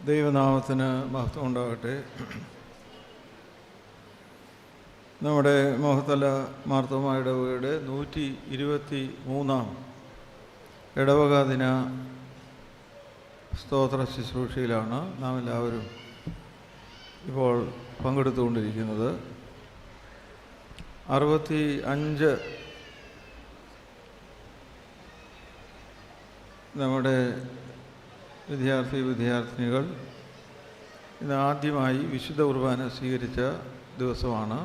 ദൈവനാമത്തിന് മഹത്വം ഉണ്ടാകട്ടെ. നമ്മുടെ മോഹത്തല മാർത്തോമാ ഇടവകയുടെ 123-ാം ഇടവക ദിന സ്തോത്ര ശുശ്രൂഷയിലാണ് നാം എല്ലാവരും ഇപ്പോൾ പങ്കെടുത്തുകൊണ്ടിരിക്കുന്നത്. 65 നമ്മുടെ വിദ്യാർത്ഥിനികൾ ഇന്ന് ആദ്യമായി വിശുദ്ധ കുർബാന സ്വീകരിച്ച ദിവസമാണ്.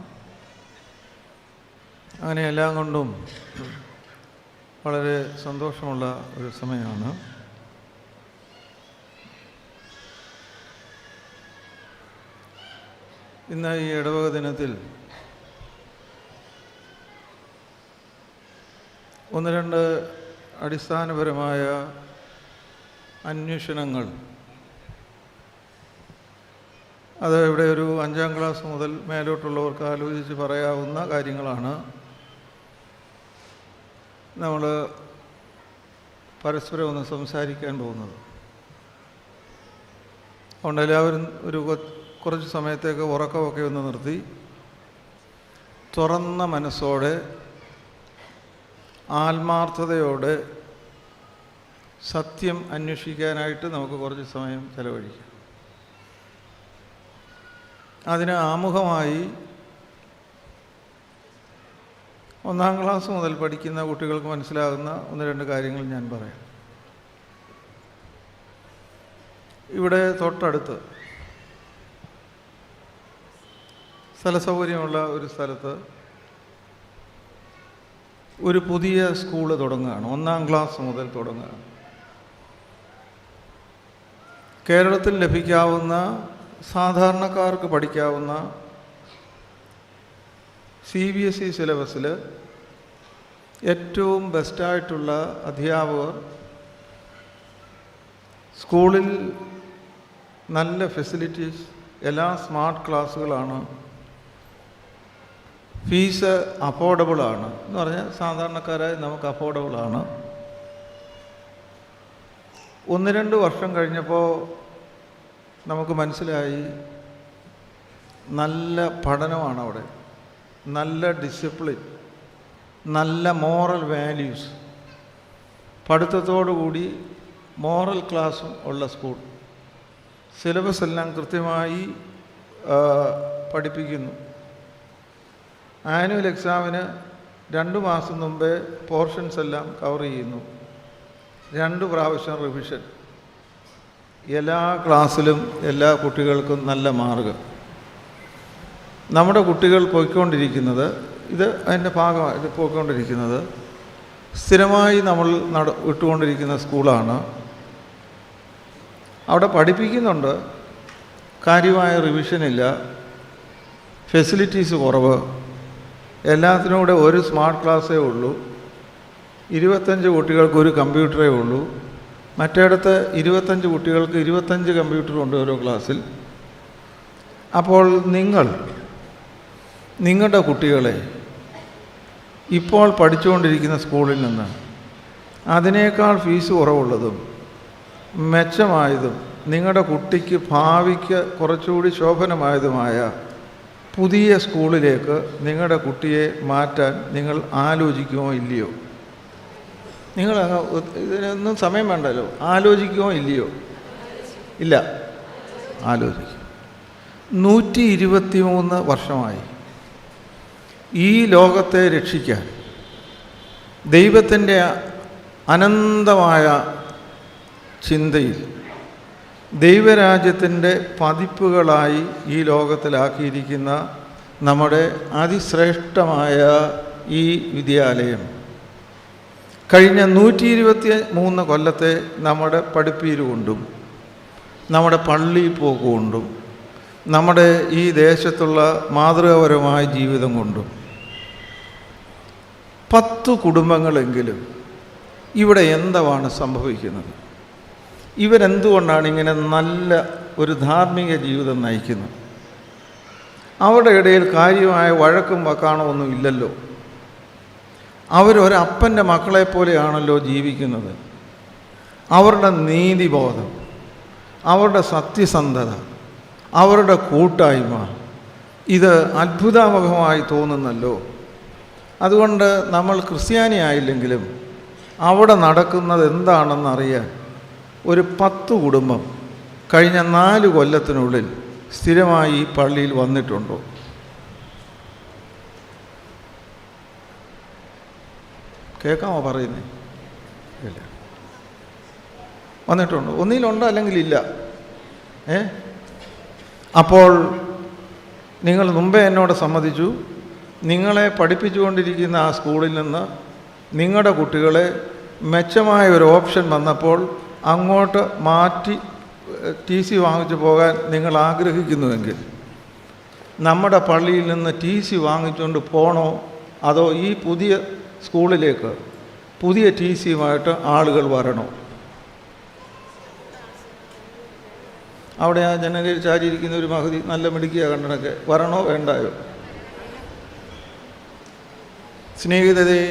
അങ്ങനെ എല്ലാം കൊണ്ടും വളരെ സന്തോഷമുള്ള ഒരു സമയമാണ്. ഇന്ന് ഈ ഇടവക ദിനത്തിൽ ഒന്ന് രണ്ട് അടിസ്ഥാനപരമായ അന്വേഷണങ്ങൾ, അത് ഇവിടെ ഒരു 5ാം ക്ലാസ് മുതൽ മേലോട്ടുള്ളവർക്ക് ആലോചിച്ച് പറയാവുന്ന കാര്യങ്ങളാണ്. നമ്മൾ പരസ്പരം ഒന്ന് സംസാരിക്കാൻ പോകുന്നത്. അതുകൊണ്ട് എല്ലാവരും ഒരു കുറച്ച് സമയത്തേക്ക് ഉറക്കമൊക്കെ ഒന്ന് നിർത്തി തുറന്ന മനസ്സോടെ ആത്മാർത്ഥതയോടെ സത്യം അന്വേഷിക്കാനായിട്ട് നമുക്ക് കുറച്ച് സമയം ചെലവഴിക്കാം. അതിന് ആമുഖമായി 1ാം ക്ലാസ് മുതൽ പഠിക്കുന്ന കുട്ടികൾക്ക് മനസ്സിലാകുന്ന ഒന്ന് രണ്ട് കാര്യങ്ങൾ ഞാൻ പറയാം. ഇവിടെ തൊട്ടടുത്ത് സ്ഥലസൗകര്യമുള്ള ഒരു സ്ഥലത്ത് ഒരു പുതിയ സ്കൂള് തുടങ്ങുകയാണ്. 1ാം ക്ലാസ് മുതൽ തുടങ്ങുകയാണ്. കേരളത്തിൽ ലഭിക്കാവുന്ന സാധാരണക്കാർക്ക് പഠിക്കാവുന്ന CBSE സിലബസിൽ ഏറ്റവും ബെസ്റ്റായിട്ടുള്ള അധ്യാപകർ, സ്കൂളിൽ നല്ല ഫെസിലിറ്റീസ്, എല്ലാ സ്മാർട്ട് ക്ലാസ്സുകളാണ്, ഫീസ് അഫോർഡബിളാണ് എന്ന് പറഞ്ഞാൽ സാധാരണക്കാരായി നമുക്ക് അഫോർഡബിളാണ്. 1-2 വർഷം കഴിഞ്ഞപ്പോൾ നമുക്ക് മനസ്സിലായി നല്ല പഠനമാണ് അവിടെ, നല്ല ഡിസിപ്ലിൻ, നല്ല മോറൽ വാല്യൂസ്, പഠിത്തത്തോടുകൂടി മോറൽ ക്ലാസ്സും ഉള്ള സ്കൂൾ. സിലബസ് എല്ലാം കൃത്യമായി പഠിപ്പിക്കുന്നു. ആനുവൽ എക്സാമിന് 2 മാസം മുമ്പേ പോർഷൻസ് എല്ലാം കവർ ചെയ്യുന്നു. 2 പ്രാവശ്യം റിവിഷൻ. എല്ലാ ക്ലാസ്സിലും എല്ലാ കുട്ടികൾക്കും നല്ല മാർഗം. നമ്മുടെ കുട്ടികൾ പോയിക്കൊണ്ടിരിക്കുന്നത് അതിൻ്റെ ഭാഗമായി പോയിക്കൊണ്ടിരിക്കുന്നത് സ്ഥിരമായി നമ്മൾ വിട്ടുകൊണ്ടിരിക്കുന്ന സ്കൂളാണ്. അവിടെ പഠിപ്പിക്കുന്നുണ്ട്, കാര്യമായ റിവിഷനില്ല, ഫെസിലിറ്റീസ് കുറവ്, എല്ലാത്തിനും കൂടെ ഒരു സ്മാർട്ട് ക്ലാസ്സേ ഉള്ളൂ, 25 കുട്ടികൾക്ക് ഒരു കമ്പ്യൂട്ടറേ ഉള്ളൂ, മറ്റേടത്ത് 25 കുട്ടികൾക്ക് 25 കമ്പ്യൂട്ടറുണ്ട് ഓരോ ക്ലാസ്സിൽ. അപ്പോൾ നിങ്ങളുടെ കുട്ടികളെ ഇപ്പോൾ പഠിച്ചുകൊണ്ടിരിക്കുന്ന സ്കൂളിൽ നിന്ന് അതിനേക്കാൾ ഫീസ് കുറവുള്ളതും മെച്ചമായതും നിങ്ങളുടെ കുട്ടിക്ക് ഭാവിക്ക് കുറച്ചുകൂടി ശോഭനമായതുമായ പുതിയ സ്കൂളിലേക്ക് നിങ്ങളുടെ കുട്ടിയെ മാറ്റാൻ നിങ്ങൾ ആലോചിക്കുമോ ഇല്ലയോ? നിങ്ങൾ ഇതിനൊന്നും സമയം വേണ്ടല്ലോ, ആലോചിക്കുമോ ഇല്ലയോ? ഇല്ല, ആലോചിക്കും. 123 വർഷമായി ഈ ലോകത്തെ രക്ഷിക്കാൻ ദൈവത്തിൻ്റെ അനന്തമായ ചിന്തയിൽ ദൈവരാജ്യത്തിൻ്റെ പതിപ്പുകളായി ഈ ലോകത്തിലാക്കിയിരിക്കുന്ന നമ്മുടെ അതിശ്രേഷ്ഠമായ ഈ വിദ്യാലയം കഴിഞ്ഞ 123 കൊല്ലത്തെ നമ്മുടെ പഠിപ്പീര് കൊണ്ടും നമ്മുടെ പള്ളി പോക്കുകൊണ്ടും നമ്മുടെ ഈ ദേശത്തുള്ള മാതൃകാപരമായ ജീവിതം കൊണ്ടും 10 കുടുംബങ്ങളെങ്കിലും ഇവിടെ എന്താണ് സംഭവിക്കുന്നത്? ഇവരെന്തുകൊണ്ടാണ് ഇങ്ങനെ നല്ല ഒരു ധാർമ്മിക ജീവിതം നയിക്കുന്നത്? അവരുടെ ഇടയിൽ കാര്യമായ വഴക്കും വക്കാണമൊന്നും ഇല്ലല്ലോ. അവരൊരപ്പൻ്റെ മക്കളെപ്പോലെയാണല്ലോ ജീവിക്കുന്നത്. അവരുടെ നീതിബോധം, അവരുടെ സത്യസന്ധത, അവരുടെ കൂട്ടായ്മ, ഇത് അത്ഭുതാവഹമായി തോന്നുന്നല്ലോ. അതുകൊണ്ട് നമ്മൾ ക്രിസ്ത്യാനിയായില്ലെങ്കിലും അവിടെ നടക്കുന്നത് എന്താണെന്നറിയാൻ ഒരു 10 കുടുംബം കഴിഞ്ഞ 4 കൊല്ലത്തിനുള്ളിൽ സ്ഥിരമായി ഈ പള്ളിയിൽ വന്നിട്ടുണ്ടോ? കേൾക്കാമോ പറയുന്നേ? ഇല്ല. വന്നിട്ടുണ്ടോ? ഒന്നിലുണ്ടോ അല്ലെങ്കിൽ ഇല്ല. അപ്പോൾ നിങ്ങൾ മുമ്പേ എന്നോട് സമ്മതിച്ചു, നിങ്ങളെ പഠിപ്പിച്ചുകൊണ്ടിരിക്കുന്ന ആ സ്കൂളിൽ നിന്ന് നിങ്ങളുടെ കുട്ടികളെ മെച്ചമായ ഒരു ഓപ്ഷൻ വന്നപ്പോൾ അങ്ങോട്ട് മാറ്റി TC വാങ്ങിച്ചു പോകാൻ നിങ്ങൾ ആഗ്രഹിക്കുന്നുവെങ്കിൽ നമ്മുടെ പള്ളിയിൽ നിന്ന് TC വാങ്ങിച്ചുകൊണ്ട് പോകണോ, അതോ ഈ പുതിയ സ്കൂളിലേക്ക് പുതിയ TCയുമായിട്ട് ആളുകൾ വരണോ? അവിടെ ആ ജനലിൽ ചാരിയിരിക്കുന്ന ഒരു മഹതി നല്ല മിടുക്കിയ കണ്ടനൊക്കെ വരണോ വേണ്ടായോ? സ്നേഹിതരെ,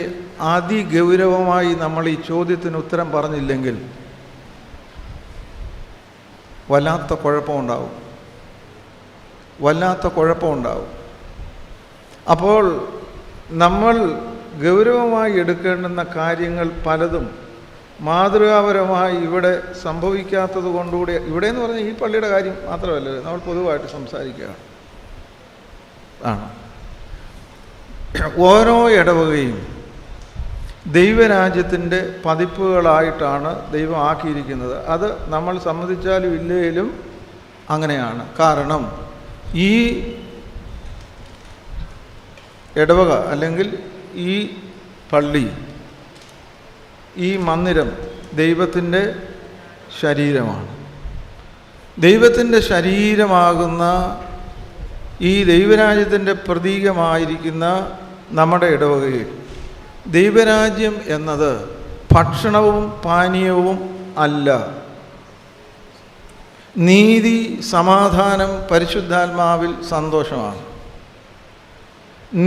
അതിഗൗരവമായി നമ്മൾ ഈ ചോദ്യത്തിന് ഉത്തരം പറഞ്ഞില്ലെങ്കിൽ വല്ലാത്ത കുഴപ്പമുണ്ടാവും. അപ്പോൾ നമ്മൾ ഗൗരവമായി എടുക്കേണ്ടുന്ന കാര്യങ്ങൾ പലതും മാതൃകാപരമായി ഇവിടെ സംഭവിക്കാത്തത് കൊണ്ടുകൂടി, ഇവിടെ എന്ന് പറഞ്ഞാൽ ഈ പള്ളിയുടെ കാര്യം മാത്രമല്ല, നമ്മൾ പൊതുവായിട്ട് സംസാരിക്കുകയാണ്. ഓരോ ഇടവകയും ദൈവരാജ്യത്തിൻ്റെ പതിപ്പുകളായിട്ടാണ് ദൈവം ആക്കിയിരിക്കുന്നത്. അത് നമ്മൾ സമ്മതിച്ചാലും ഇല്ലേലും അങ്ങനെയാണ്. കാരണം ഈ ഇടവക അല്ലെങ്കിൽ ഈ പള്ളി, ഈ മന്ദിരം ദൈവത്തിൻ്റെ ശരീരമാണ്. ദൈവത്തിൻ്റെ ശരീരമാകുന്ന ഈ ദൈവരാജ്യത്തിൻ്റെ പ്രതീകമായിരിക്കുന്ന നമ്മുടെ ഇടവകയിൽ ദൈവരാജ്യം എന്നത് ഭക്ഷണവും പാനീയവും അല്ല. നീതി, സമാധാനം, പരിശുദ്ധാത്മാവിൽ സന്തോഷമാണ്.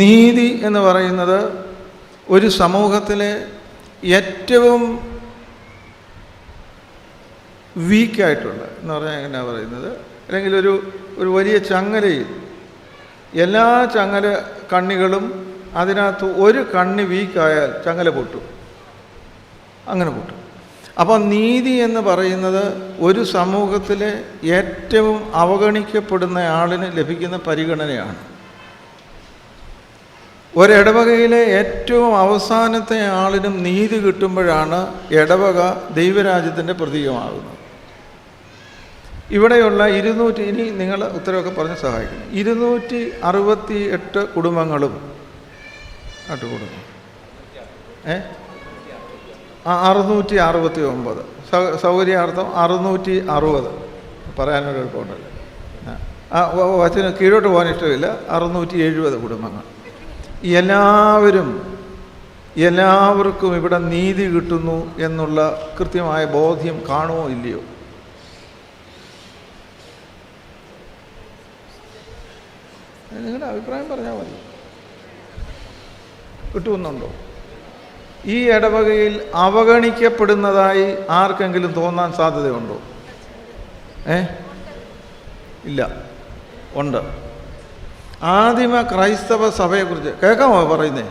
നീതി എന്ന് പറയുന്നത് ഒരു സമൂഹത്തിലെ ഏറ്റവും വീക്കായിട്ടുള്ള എന്ന് പറഞ്ഞാൽ എങ്ങനെയാണ് പറയുന്നത്, അല്ലെങ്കിൽ ഒരു വലിയ ചങ്ങലയിൽ എല്ലാ ചങ്ങല കണ്ണികളും അതിനകത്ത് ഒരു കണ്ണി വീക്കായാൽ ചങ്ങല പൊട്ടും, അങ്ങനെ പൊട്ടും. അപ്പോൾ നീതി എന്ന് പറയുന്നത് ഒരു സമൂഹത്തിലെ ഏറ്റവും അവഗണിക്കപ്പെടുന്ന ആളിന് ലഭിക്കുന്ന പരിഗണനയാണ്. ഒരിടവകയിലെ ഏറ്റവും അവസാനത്തെ ആളിനും നീതി കിട്ടുമ്പോഴാണ് ഇടവക ദൈവരാജ്യത്തിൻ്റെ പ്രതീകമാകുന്നത്. ഇവിടെയുള്ള 200, ഇനി നിങ്ങൾ ഉത്തരവൊക്കെ പറഞ്ഞ് സഹായിക്കണം, 268 കുടുംബങ്ങളും നാട്ടുകുടുംബം 669, സൗകര്യാർത്ഥം 660 പറയാനൊരു എളുപ്പമുണ്ടല്ലോ. വചന കീഴോട്ട് പോകാൻ ഇഷ്ടമില്ല. 670 കുടുംബങ്ങൾ. എല്ലാവർക്കും ഇവിടെ നീതി കിട്ടുന്നു എന്നുള്ള കൃത്യമായ ബോധ്യം കാണുമോ ഇല്ലയോ? നിങ്ങളുടെ അഭിപ്രായം പറഞ്ഞാൽ മതി. കിട്ടുമെന്നുണ്ടോ? ഈ ഇടവകയിൽ അവഗണിക്കപ്പെടുന്നതായി ആർക്കെങ്കിലും തോന്നാൻ സാധ്യതയുണ്ടോ? ഇല്ല, ഉണ്ട്. ആദിമ ക്രൈസ്തവ സഭയെക്കുറിച്ച് കേൾക്കാമോ പറയുന്നേ?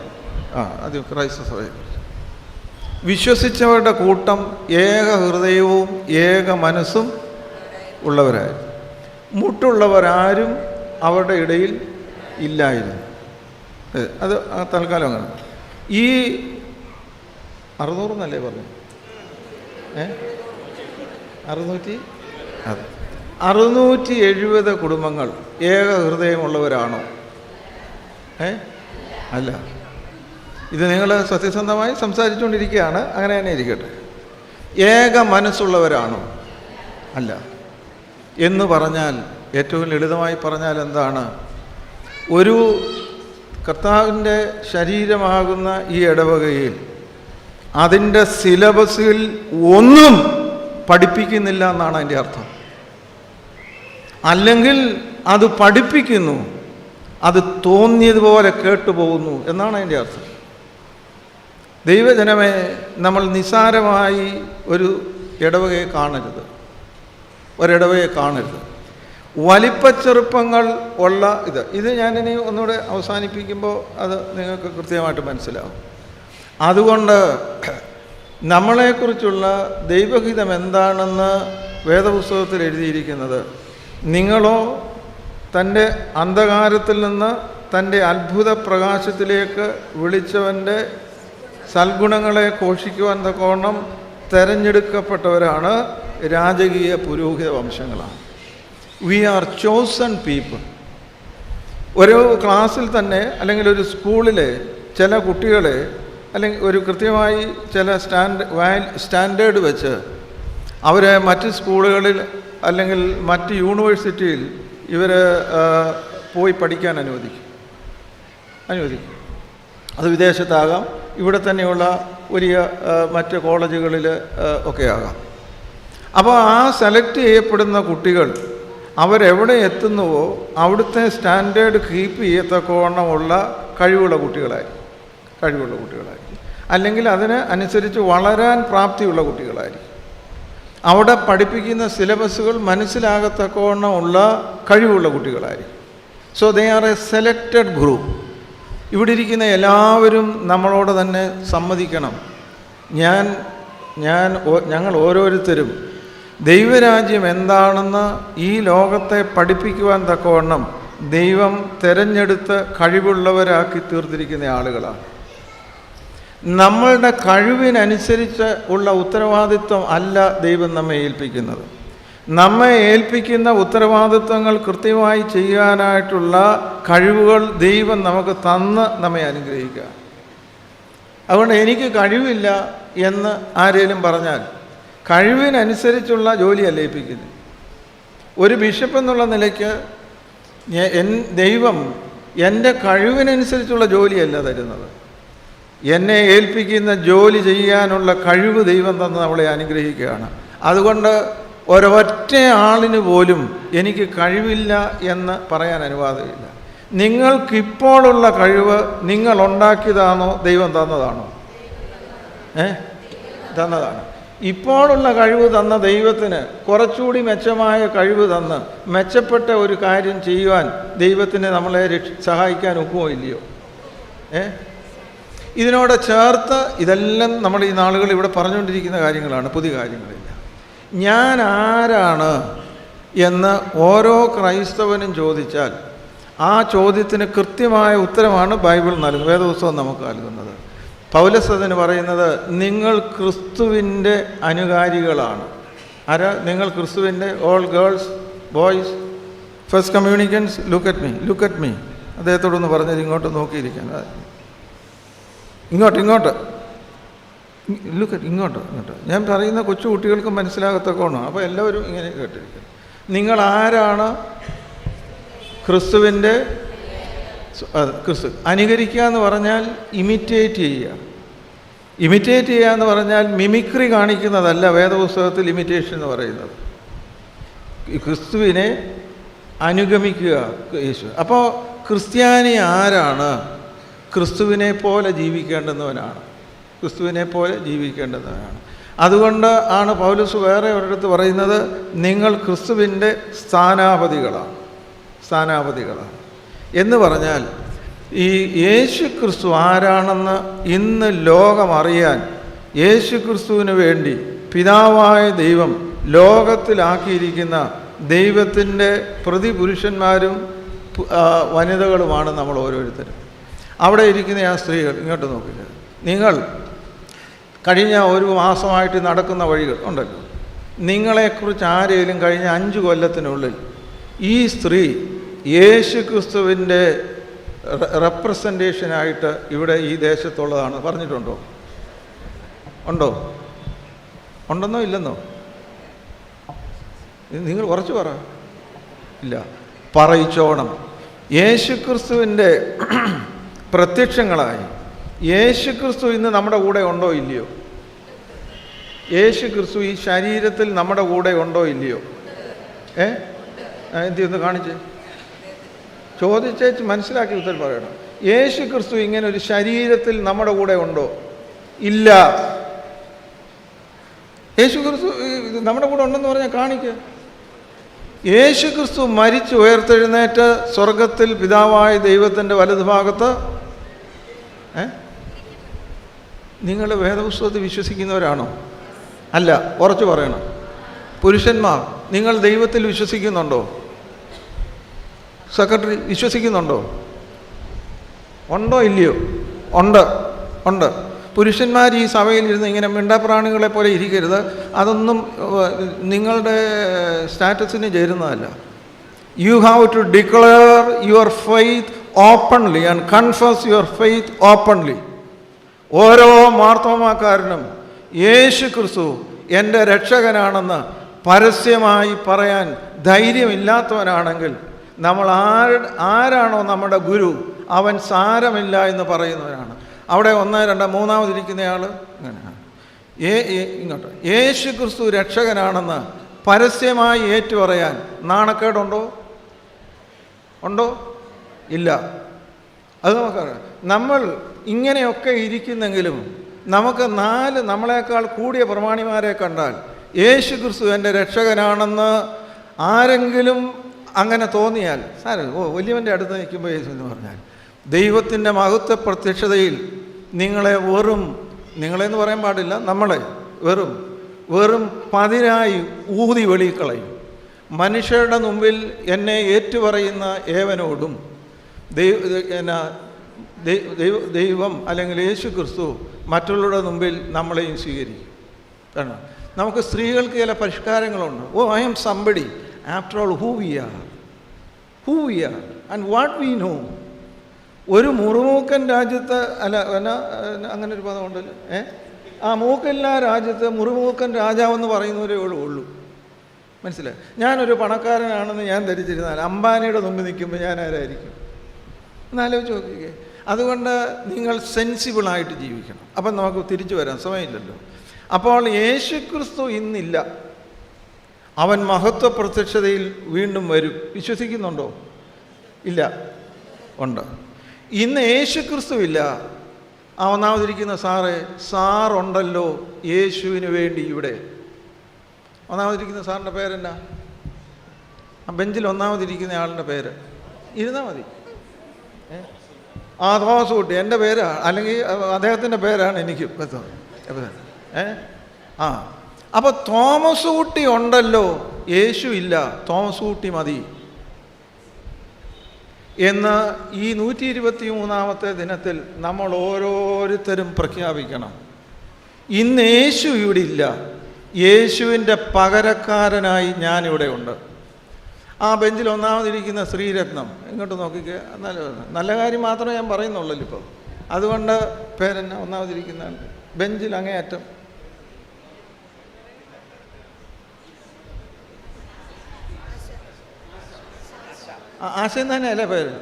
ആദ്യം ക്രൈസ്തവ സഭയെക്കുറിച്ച് വിശ്വസിച്ചവരുടെ കൂട്ടം ഏക ഹൃദയവും ഏക മനസ്സും ഉള്ളവരായിരുന്നു. മുട്ടുള്ളവരാരും അവരുടെ ഇടയിൽ ഇല്ലായിരുന്നു. അത് തൽക്കാലം അങ്ങനെ. ഈ 600 എന്നല്ലേ പറഞ്ഞു? 670 കുടുംബങ്ങൾ ഏക ഹൃദയമുള്ളവരാണോ? അല്ല. ഇത് നിങ്ങൾ സത്യസന്ധമായി സംസാരിച്ചുകൊണ്ടിരിക്കുകയാണ്, അങ്ങനെ തന്നെ ഇരിക്കട്ടെ. ഏക മനസ്സുള്ളവരാണോ? അല്ല. എന്ന് പറഞ്ഞാൽ, ഏറ്റവും ലളിതമായി പറഞ്ഞാൽ എന്താണ്? ഒരു കർത്താവിൻ്റെ ശരീരമാകുന്ന ഈ ഇടവകയിൽ അതിൻ്റെ സിലബസിൽ ഒന്നും പഠിപ്പിക്കുന്നില്ല എന്നാണ് അതിൻ്റെ അർത്ഥം. അല്ലെങ്കിൽ അത് പഠിപ്പിക്കുന്നു, അത് തോന്നിയതുപോലെ കേട്ടുപോകുന്നു എന്നാണ് അതിൻ്റെ അർത്ഥം. ദൈവജനമേ, നമ്മൾ നിസ്സാരമായി ഒരു ഇടവകയെ കാണരുത്. ഒരിടവയെ കാണരുത്. വലിപ്പച്ചെറുപ്പങ്ങൾ ഉള്ള ഇത് ഞാനിനി ഒന്നുകൂടെ അവസാനിപ്പിക്കുമ്പോൾ അത് നിങ്ങൾക്ക് കൃത്യമായിട്ട് മനസ്സിലാവും. അതുകൊണ്ട് നമ്മളെക്കുറിച്ചുള്ള ദൈവഹിതം എന്താണെന്ന് വേദപുസ്തകത്തിൽ എഴുതിയിരിക്കുന്നത്, നിങ്ങളോ തൻ്റെ അന്ധകാരത്തിൽ നിന്ന് തൻ്റെ അത്ഭുത പ്രകാശത്തിലേക്ക് വിളിച്ചവൻ്റെ സൽഗുണങ്ങളെ ഘോഷിക്കുവാൻ തക്കവണ്ണം തെരഞ്ഞെടുക്കപ്പെട്ടവരാണ്, രാജകീയ പുരോഹിത വംശങ്ങളാണ്. We are chosen people. ഒരു ക്ലാസ്സിൽ തന്നെ അല്ലെങ്കിൽ ഒരു സ്കൂളിലെ ചില കുട്ടികളെ അല്ലെങ്കിൽ ഒരു കൃത്യമായി ചില സ്റ്റാൻഡേർഡ് വെച്ച് അവരെ മറ്റ് സ്കൂളുകളിൽ അല്ലെങ്കിൽ മറ്റ് യൂണിവേഴ്സിറ്റിയിൽ ഇവർ പോയി പഠിക്കാൻ അനുവദിക്കും. അത് വിദേശത്താകാം, ഇവിടെ തന്നെയുള്ള വലിയ മറ്റ് കോളേജുകളിൽ ഒക്കെ ആകാം. അപ്പോൾ ആ സെലക്ട് ചെയ്യപ്പെടുന്ന കുട്ടികൾ അവരെവിടെ എത്തുന്നുവോ അവിടുത്തെ സ്റ്റാൻഡേർഡ് കീപ്പ് ചെയ്യത്തക്കവണ്ണമുള്ള കഴിവുള്ള കുട്ടികളായിരിക്കും. അല്ലെങ്കിൽ അതിന് അനുസരിച്ച് വളരാൻ പ്രാപ്തിയുള്ള കുട്ടികളായിരിക്കും. അവിടെ പഠിപ്പിക്കുന്ന സിലബസുകൾ മനസ്സിലാകത്തക്കവണ്ണമുള്ള കഴിവുള്ള കുട്ടികളായിരിക്കും. So they are a selected group. ഇവിടെ ഇരിക്കുന്ന എല്ലാവരും നമ്മളോട് തന്നെ സമ്മതിക്കണം, ഞങ്ങൾ ഓരോരുത്തരും ദൈവരാജ്യം എന്താണെന്ന് ഈ ലോകത്തെ പഠിപ്പിക്കുവാൻ തക്കവണ്ണം ദൈവം തിരഞ്ഞെടുത്ത് കഴിവുള്ളവരാക്കി തീർത്തിരിക്കുന്ന ആളുകളാണ്. നമ്മളുടെ കഴിവിനനുസരിച്ച് ഉള്ള ഉത്തരവാദിത്വം അല്ല ദൈവം നമ്മെ ഏൽപ്പിക്കുന്നത്. നമ്മെ ഏൽപ്പിക്കുന്ന ഉത്തരവാദിത്വങ്ങൾ കൃത്യമായി ചെയ്യാനായിട്ടുള്ള കഴിവുകൾ ദൈവം നമുക്ക് തന്ന് നമ്മെ അനുഗ്രഹിക്കുക. അതുകൊണ്ട് എനിക്ക് കഴിവില്ല എന്ന് ആരെങ്കിലും പറഞ്ഞാൽ കഴിവിനനുസരിച്ചുള്ള ജോലിയല്ല ഏൽപ്പിക്കുന്നത്. ഒരു ബിഷപ്പ് എന്നുള്ള നിലയ്ക്ക് ദൈവം എൻ്റെ കഴിവിനനുസരിച്ചുള്ള ജോലിയല്ല തരുന്നത്. എന്നെ ഏൽപ്പിക്കുന്ന ജോലി ചെയ്യാനുള്ള കഴിവ് ദൈവം തന്ന് നമ്മളെ അനുഗ്രഹിക്കുകയാണ്. അതുകൊണ്ട് ഒരൊറ്റ ആളിന് പോലും എനിക്ക് കഴിവില്ല എന്ന് പറയാൻ അനുവാദമില്ല. നിങ്ങൾക്കിപ്പോഴുള്ള കഴിവ് നിങ്ങൾ ഉണ്ടാക്കിയതാണോ ദൈവം തന്നതാണോ? തന്നതാണ്. ഇപ്പോഴുള്ള കഴിവ് തന്ന ദൈവത്തിന് കുറച്ചുകൂടി മെച്ചമായ കഴിവ് തന്ന് മെച്ചപ്പെട്ട ഒരു കാര്യം ചെയ്യുവാൻ ദൈവത്തിന് നമ്മളെ സഹായിക്കാൻ ഒക്കുമോ ഇല്ലയോ? ഇതിനോട് ചേർത്ത് ഇതെല്ലാം നമ്മൾ ഈ നാളുകൾ ഇവിടെ പറഞ്ഞുകൊണ്ടിരിക്കുന്ന കാര്യങ്ങളാണ്, പുതിയ കാര്യങ്ങളില്ല. ഞാൻ ആരാണ് എന്ന് ഓരോ ക്രൈസ്തവനും ചോദിച്ചാൽ ആ ചോദ്യത്തിന് കൃത്യമായ ഉത്തരമാണ് ബൈബിൾ നൽകുന്നത്, വേദപുസ്തകം നമുക്ക് നൽകുന്നത്. പൗലോസ് അതിന് പറയുന്നത്, നിങ്ങൾ ക്രിസ്തുവിൻ്റെ അനുകാരികളാണ്. ആരാ നിങ്ങൾ? ക്രിസ്തുവിൻ്റെ. All girls, boys, first communicants, look at me. അദ്ദേഹത്തോടൊന്ന് പറഞ്ഞത് ഇങ്ങോട്ട് നോക്കിയിരിക്കാൻ, ഇങ്ങോട്ട് ഇങ്ങോട്ട്. ഞാൻ പറയുന്ന കൊച്ചു കുട്ടികൾക്ക് മനസ്സിലാകത്തക്കോണോ? അപ്പോൾ എല്ലാവരും ഇങ്ങനെ കേട്ടിരിക്കും. നിങ്ങൾ ആരാണ്? ക്രിസ്തുവിൻ്റെ. ക്രിസ്തു അനുകരിക്കുക എന്ന് പറഞ്ഞാൽ ഇമിറ്റേറ്റ് ചെയ്യുക. ഇമിറ്റേറ്റ് ചെയ്യുക എന്ന് പറഞ്ഞാൽ മിമിക്രി കാണിക്കുന്നതല്ല വേദപുസ്തകത്തിൽ ഇമിറ്റേഷൻ എന്ന് പറയുന്നത്. ക്രിസ്തുവിനെ അനുഗമിക്കുക യേശു. അപ്പോൾ ക്രിസ്ത്യാനി ആരാണ്? ക്രിസ്തുവിനെ പോലെ ജീവിക്കേണ്ടുന്നവനാണ്. അതുകൊണ്ട് ആണ് പൗലോസ് വേറെ ഒരിടത്ത് പറയുന്നത്, നിങ്ങൾ ക്രിസ്തുവിൻ്റെ സ്ഥാനാപതികളാണ് എന്ന് പറഞ്ഞാൽ ഈ യേശു ക്രിസ്തു ആരാണെന്ന് ഇന്ന് ലോകം അറിയാൻ യേശു ക്രിസ്തുവിന് വേണ്ടി പിതാവായ ദൈവം ലോകത്തിലാക്കിയിരിക്കുന്ന ദൈവത്തിൻ്റെ പ്രതിപുരുഷന്മാരും വനിതകളുമാണ് നമ്മൾ ഓരോരുത്തരും. അവിടെ ഇരിക്കുന്ന ആ സ്ത്രീകൾ ഇങ്ങോട്ട് നോക്കില്ല. നിങ്ങൾ കഴിഞ്ഞ ഒരു മാസമായിട്ട് നടക്കുന്ന വഴികൾ ഉണ്ടല്ലോ, നിങ്ങളെക്കുറിച്ച് ആരെങ്കിലും കഴിഞ്ഞ 5 കൊല്ലത്തിനുള്ളിൽ ഈ സ്ത്രീ യേശു ക്രിസ്തുവിൻ്റെ റെപ്രസെൻറ്റേഷനായിട്ട് ഇവിടെ ഈ ദേശത്തുള്ളതാണ് പറഞ്ഞിട്ടുണ്ടോ? ഉണ്ടെന്നോ ഇല്ലെന്നോ? നിങ്ങൾ കുറച്ച് പറ. ഇല്ല, പറയിച്ചോണം. യേശു ക്രിസ്തുവിൻ്റെ പ്രത്യക്ഷങ്ങളായി യേശു ക്രിസ്തു ഇന്ന് നമ്മുടെ കൂടെ ഉണ്ടോ ഇല്ലയോ? യേശു ക്രിസ്തു ഈ ശരീരത്തിൽ നമ്മുടെ കൂടെ ഉണ്ടോ ഇല്ലയോ? എന്തൊന്ന് കാണിച്ച് ചോദിച്ചേച്ച് മനസ്സിലാക്കി ഉത്തരം പറയണം. യേശു ക്രിസ്തു ഇങ്ങനെ ഒരു ശരീരത്തിൽ നമ്മുടെ കൂടെ ഉണ്ടോ? ഇല്ല. യേശു ക്രിസ്തു നമ്മുടെ കൂടെ ഉണ്ടെന്ന് പറഞ്ഞാൽ കാണിക്കുക. യേശു ക്രിസ്തു മരിച്ച് ഉയർത്തെഴുന്നേറ്റ് സ്വർഗത്തിൽ പിതാവായ ദൈവത്തിൻ്റെ വലതുഭാഗത്ത് നിങ്ങൾ വേദപുസ്തകത്തിൽ വിശ്വസിക്കുന്നവരാണോ? അല്ല, ഉറച്ചു പറയണം. പുരുഷന്മാർ, നിങ്ങൾ ദൈവത്തിൽ വിശ്വസിക്കുന്നുണ്ടോ? സെക്രട്ടറി വിശ്വസിക്കുന്നുണ്ടോ? ഉണ്ടോ ഇല്ലയോ? ഉണ്ട്. പുരുഷന്മാർ ഈ സഭയിലിരുന്ന് ഇങ്ങനെ മിണ്ടാപ്രാണികളെ പോലെ ഇരിക്കരുത്. അതൊന്നും നിങ്ങളുടെ സ്റ്റാറ്റസിന് ചേരുന്നതല്ല. You have to declare your faith openly and confess your faith openly. ഓരോ മാർത്തോമാക്കാരനും യേശു ക്രിസ്തു എൻ്റെ രക്ഷകനാണെന്ന് പരസ്യമായി പറയാൻ ധൈര്യമില്ലാത്തവനാണെങ്കിൽ നമ്മൾ ആരാണോ നമ്മുടെ ഗുരു, അവൻ സാരമില്ല എന്ന് പറയുന്നവരാണ്. അവിടെ 1, 2, മൂന്നാമതിരിക്കുന്നയാൾ ഇങ്ങനെയാണ്. ഇങ്ങോട്ട് യേശു ക്രിസ്തു രക്ഷകനാണെന്ന് പരസ്യമായി ഏറ്റുപറയാൻ നാണക്കേടുണ്ടോ? ഇല്ല. അത് നമുക്കറിയാം. നമ്മൾ ഇങ്ങനെയൊക്കെ ഇരിക്കുന്നെങ്കിലും നമുക്ക് 4 നമ്മളെക്കാൾ കൂടിയ പ്രമാണിമാരെ കണ്ടാൽ യേശു ക്രിസ്തു എൻ്റെ രക്ഷകനാണെന്ന് ആരെങ്കിലും അങ്ങനെ തോന്നിയാൽ വലിയവൻ്റെ അടുത്ത് നിൽക്കുമ്പോൾ യേശു എന്ന് പറഞ്ഞാൽ ദൈവത്തിൻ്റെ മഹത്വ പ്രത്യക്ഷതയിൽ നിങ്ങളെന്ന് പറയാൻ പാടില്ല, നമ്മളെ വെറും പതിനായി ഊതി വെളിക്കളയും. മനുഷ്യരുടെ മുമ്പിൽ എന്നെ ഏറ്റുപറയുന്ന ഏവനോടും ദൈവം അല്ലെങ്കിൽ യേശു ക്രിസ്തു മറ്റുള്ളവരുടെ മുമ്പിൽ നമ്മളെയും സ്വീകരിക്കും. കാരണം നമുക്ക് സ്ത്രീകൾക്ക് ചില പരിഷ്കാരങ്ങളുണ്ട്. I am somebody after all who we are and what we know. ഒരു മുറുമൂക്കൻ രാജ്യത്ത് അങ്ങനെ ഒരു പദമുണ്ടല്ലോ, മൂക്കില്ലാ രാജ്യത്ത് മുറുമൂക്കൻ രാജാവെന്ന് പറയുന്നവരേ ഉള്ളൂ. മനസ്സിലായി? ഞാനൊരു പണക്കാരനാണെന്ന് ഞാൻ ധരിച്ചിരുന്നാൽ അംബാനിയുടെ മുമ്പിൽ നിൽക്കുമ്പോൾ ഞാൻ ആരായിരിക്കും എന്നാലോചിച്ച് നോക്കിക്കേ. അതുകൊണ്ട് നിങ്ങൾ സെൻസിബിളായിട്ട് ജീവിക്കണം. അപ്പം നമുക്ക് തിരിച്ചു വരാൻ സമയമില്ലല്ലോ. അപ്പോൾ യേശുക്രിസ്തു ഇന്നില്ല, അവൻ മഹത്വ പ്രത്യക്ഷതയിൽ വീണ്ടും വരും. വിശ്വസിക്കുന്നുണ്ടോ? ഇല്ല. ഉണ്ട്. ഇന്ന് യേശുക്രിസ്തു ഇല്ല. ഒന്നാമതിരിക്കുന്ന സാറുണ്ടല്ലോ യേശുവിന് വേണ്ടി ഇവിടെ. ഒന്നാമതിരിക്കുന്ന സാറിൻ്റെ പേരെന്നാ? ആ ബെഞ്ചിൽ ഒന്നാമതിരിക്കുന്ന ആളുടെ പേര് ഇരുന്നാൽ മതി. തോമസ് കുട്ടി എൻ്റെ പേരാണ്, അല്ലെങ്കിൽ അദ്ദേഹത്തിൻ്റെ പേരാണ് എനിക്ക് അപ്പോൾ തോമസ് കുട്ടി ഉണ്ടല്ലോ, യേശു ഇല്ല, തോമസ് കുട്ടി മതി എന്ന് ഈ 123-ാമത്തെ ദിനത്തിൽ നമ്മൾ ഓരോരുത്തരും പ്രഖ്യാപിക്കണം. ഇന്ന് യേശു ഇവിടെ ഇല്ല, യേശുവിൻ്റെ പകരക്കാരനായി ഞാനിവിടെ ഉണ്ട്. ആ ബെഞ്ചിൽ ഒന്നാമതിരിക്കുന്ന ശ്രീരത്നം ഇങ്ങോട്ട് നോക്കിക്കുക. നല്ല കാര്യം മാത്രമേ ഞാൻ പറയുന്നുള്ളൂ ഇപ്പോൾ. അതുകൊണ്ട് പേരെന്നെ ഒന്നാമതിരിക്കുന്ന ബെഞ്ചിൽ അങ്ങേയറ്റം ആശയം തന്നെയല്ലേ പേര്?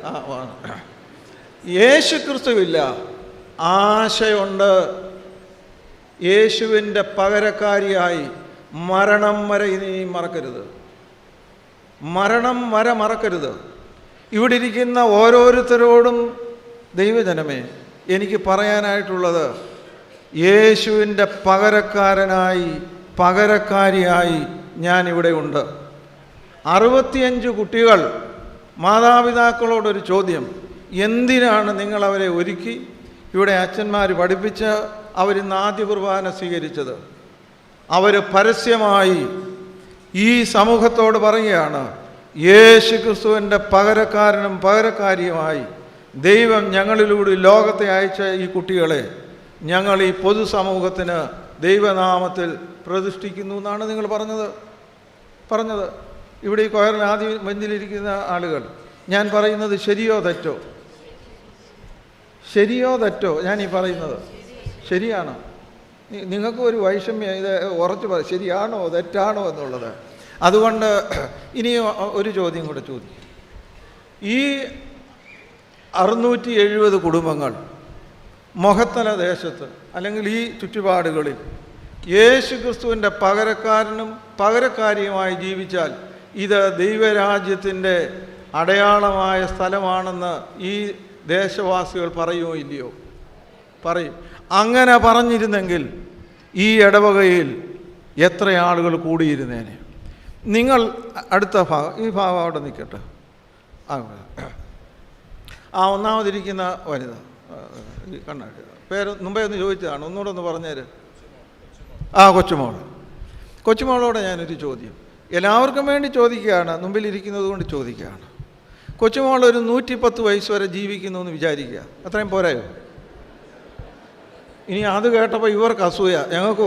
യേശു ക്രിസ്തുവില്ല, ആശയുണ്ട്. യേശുവിൻ്റെ പകരക്കാരിയായി മരണം വരെ ഇനി മറക്കരുത്. മറക്കരുത്. ഇവിടെ ഇരിക്കുന്ന ഓരോരുത്തരോടും ദൈവജനമേ എനിക്ക് പറയാനായിട്ടുള്ളത്, യേശുവിൻ്റെ പകരക്കാരിയായി ഞാനിവിടെ ഉണ്ട്. 65 കുട്ടികൾ മാതാപിതാക്കളോടൊരു ചോദ്യം: എന്തിനാണ് നിങ്ങളവരെ ഒരുക്കി ഇവിടെ അച്ഛന്മാർ പഠിപ്പിച്ച് അവരിന്ന് ആദ്യ കുർബാന സ്വീകരിച്ചത്? അവർ പരസ്യമായി ഈ സമൂഹത്തോട് പറയുകയാണ്, യേശു ക്രിസ്തുവിൻ്റെ പകരക്കാരിയുമായി ദൈവം ഞങ്ങളിലൂടെ ലോകത്തെ അയച്ച ഈ കുട്ടികളെ ഞങ്ങൾ ഈ പൊതുസമൂഹത്തിന് ദൈവനാമത്തിൽ പ്രതിഷ്ഠിക്കുന്നു എന്നാണ് നിങ്ങൾ പറഞ്ഞത്. ഇവിടെ ഈ കൊയറിൽ ആദ്യം ബെഞ്ചിലിരിക്കുന്ന ആളുകൾ, ഞാൻ പറയുന്നത് ശരിയോ തെറ്റോ? ഞാൻ ഈ പറയുന്നത് ശരിയാണോ? നിങ്ങൾക്ക് ഒരു വൈഷമ്യം ഇത് ഉറച്ചു പറ, ശരിയാണോ തെറ്റാണോ എന്നുള്ളത്. അതുകൊണ്ട് ഇനി ഒരു ചോദ്യം കൂടെ ചോദിക്കും. ഈ 670 കുടുംബങ്ങൾ മൊഹത്തല ദേശത്ത് അല്ലെങ്കിൽ ഈ ചുറ്റുപാടുകളിൽ യേശു ക്രിസ്തുവിൻ്റെ പകരക്കാരിയുമായി ജീവിച്ചാൽ ഇത് ദൈവരാജ്യത്തിൻ്റെ അടയാളമായ സ്ഥലമാണെന്ന് ഈ ദേശവാസികൾ പറയുമോ ഇല്ലയോ? പറയും. അങ്ങനെ പറഞ്ഞിരുന്നെങ്കിൽ ഈ ഇടവകയിൽ എത്ര ആളുകൾ കൂടിയിരുന്നേനെ. നിങ്ങൾ അടുത്ത ഭാഗം, ഈ ഭാഗം അവിടെ നിൽക്കട്ടെ. ഒന്നാമതിരിക്കുന്ന വനിത, ഈ കണ്ണാടി പേര് മുമ്പേ ഒന്ന് ചോദിച്ചതാണ്, ഒന്നുകൂടെ ഒന്ന് പറഞ്ഞേര്. കൊച്ചുമോളോട് ഞാനൊരു ചോദ്യം എല്ലാവർക്കും വേണ്ടി ചോദിക്കുകയാണ്, മുമ്പിലിരിക്കുന്നത് കൊണ്ട് ചോദിക്കുകയാണ്. കൊച്ചുമോൾ ഒരു 110 വയസ്സ് വരെ ജീവിക്കുന്നു എന്ന് വിചാരിക്കുക, അത്രയും പോരായോ? ഇനി അത് കേട്ടപ്പോൾ ഇവർക്ക് അസൂയ, ഞങ്ങൾക്ക്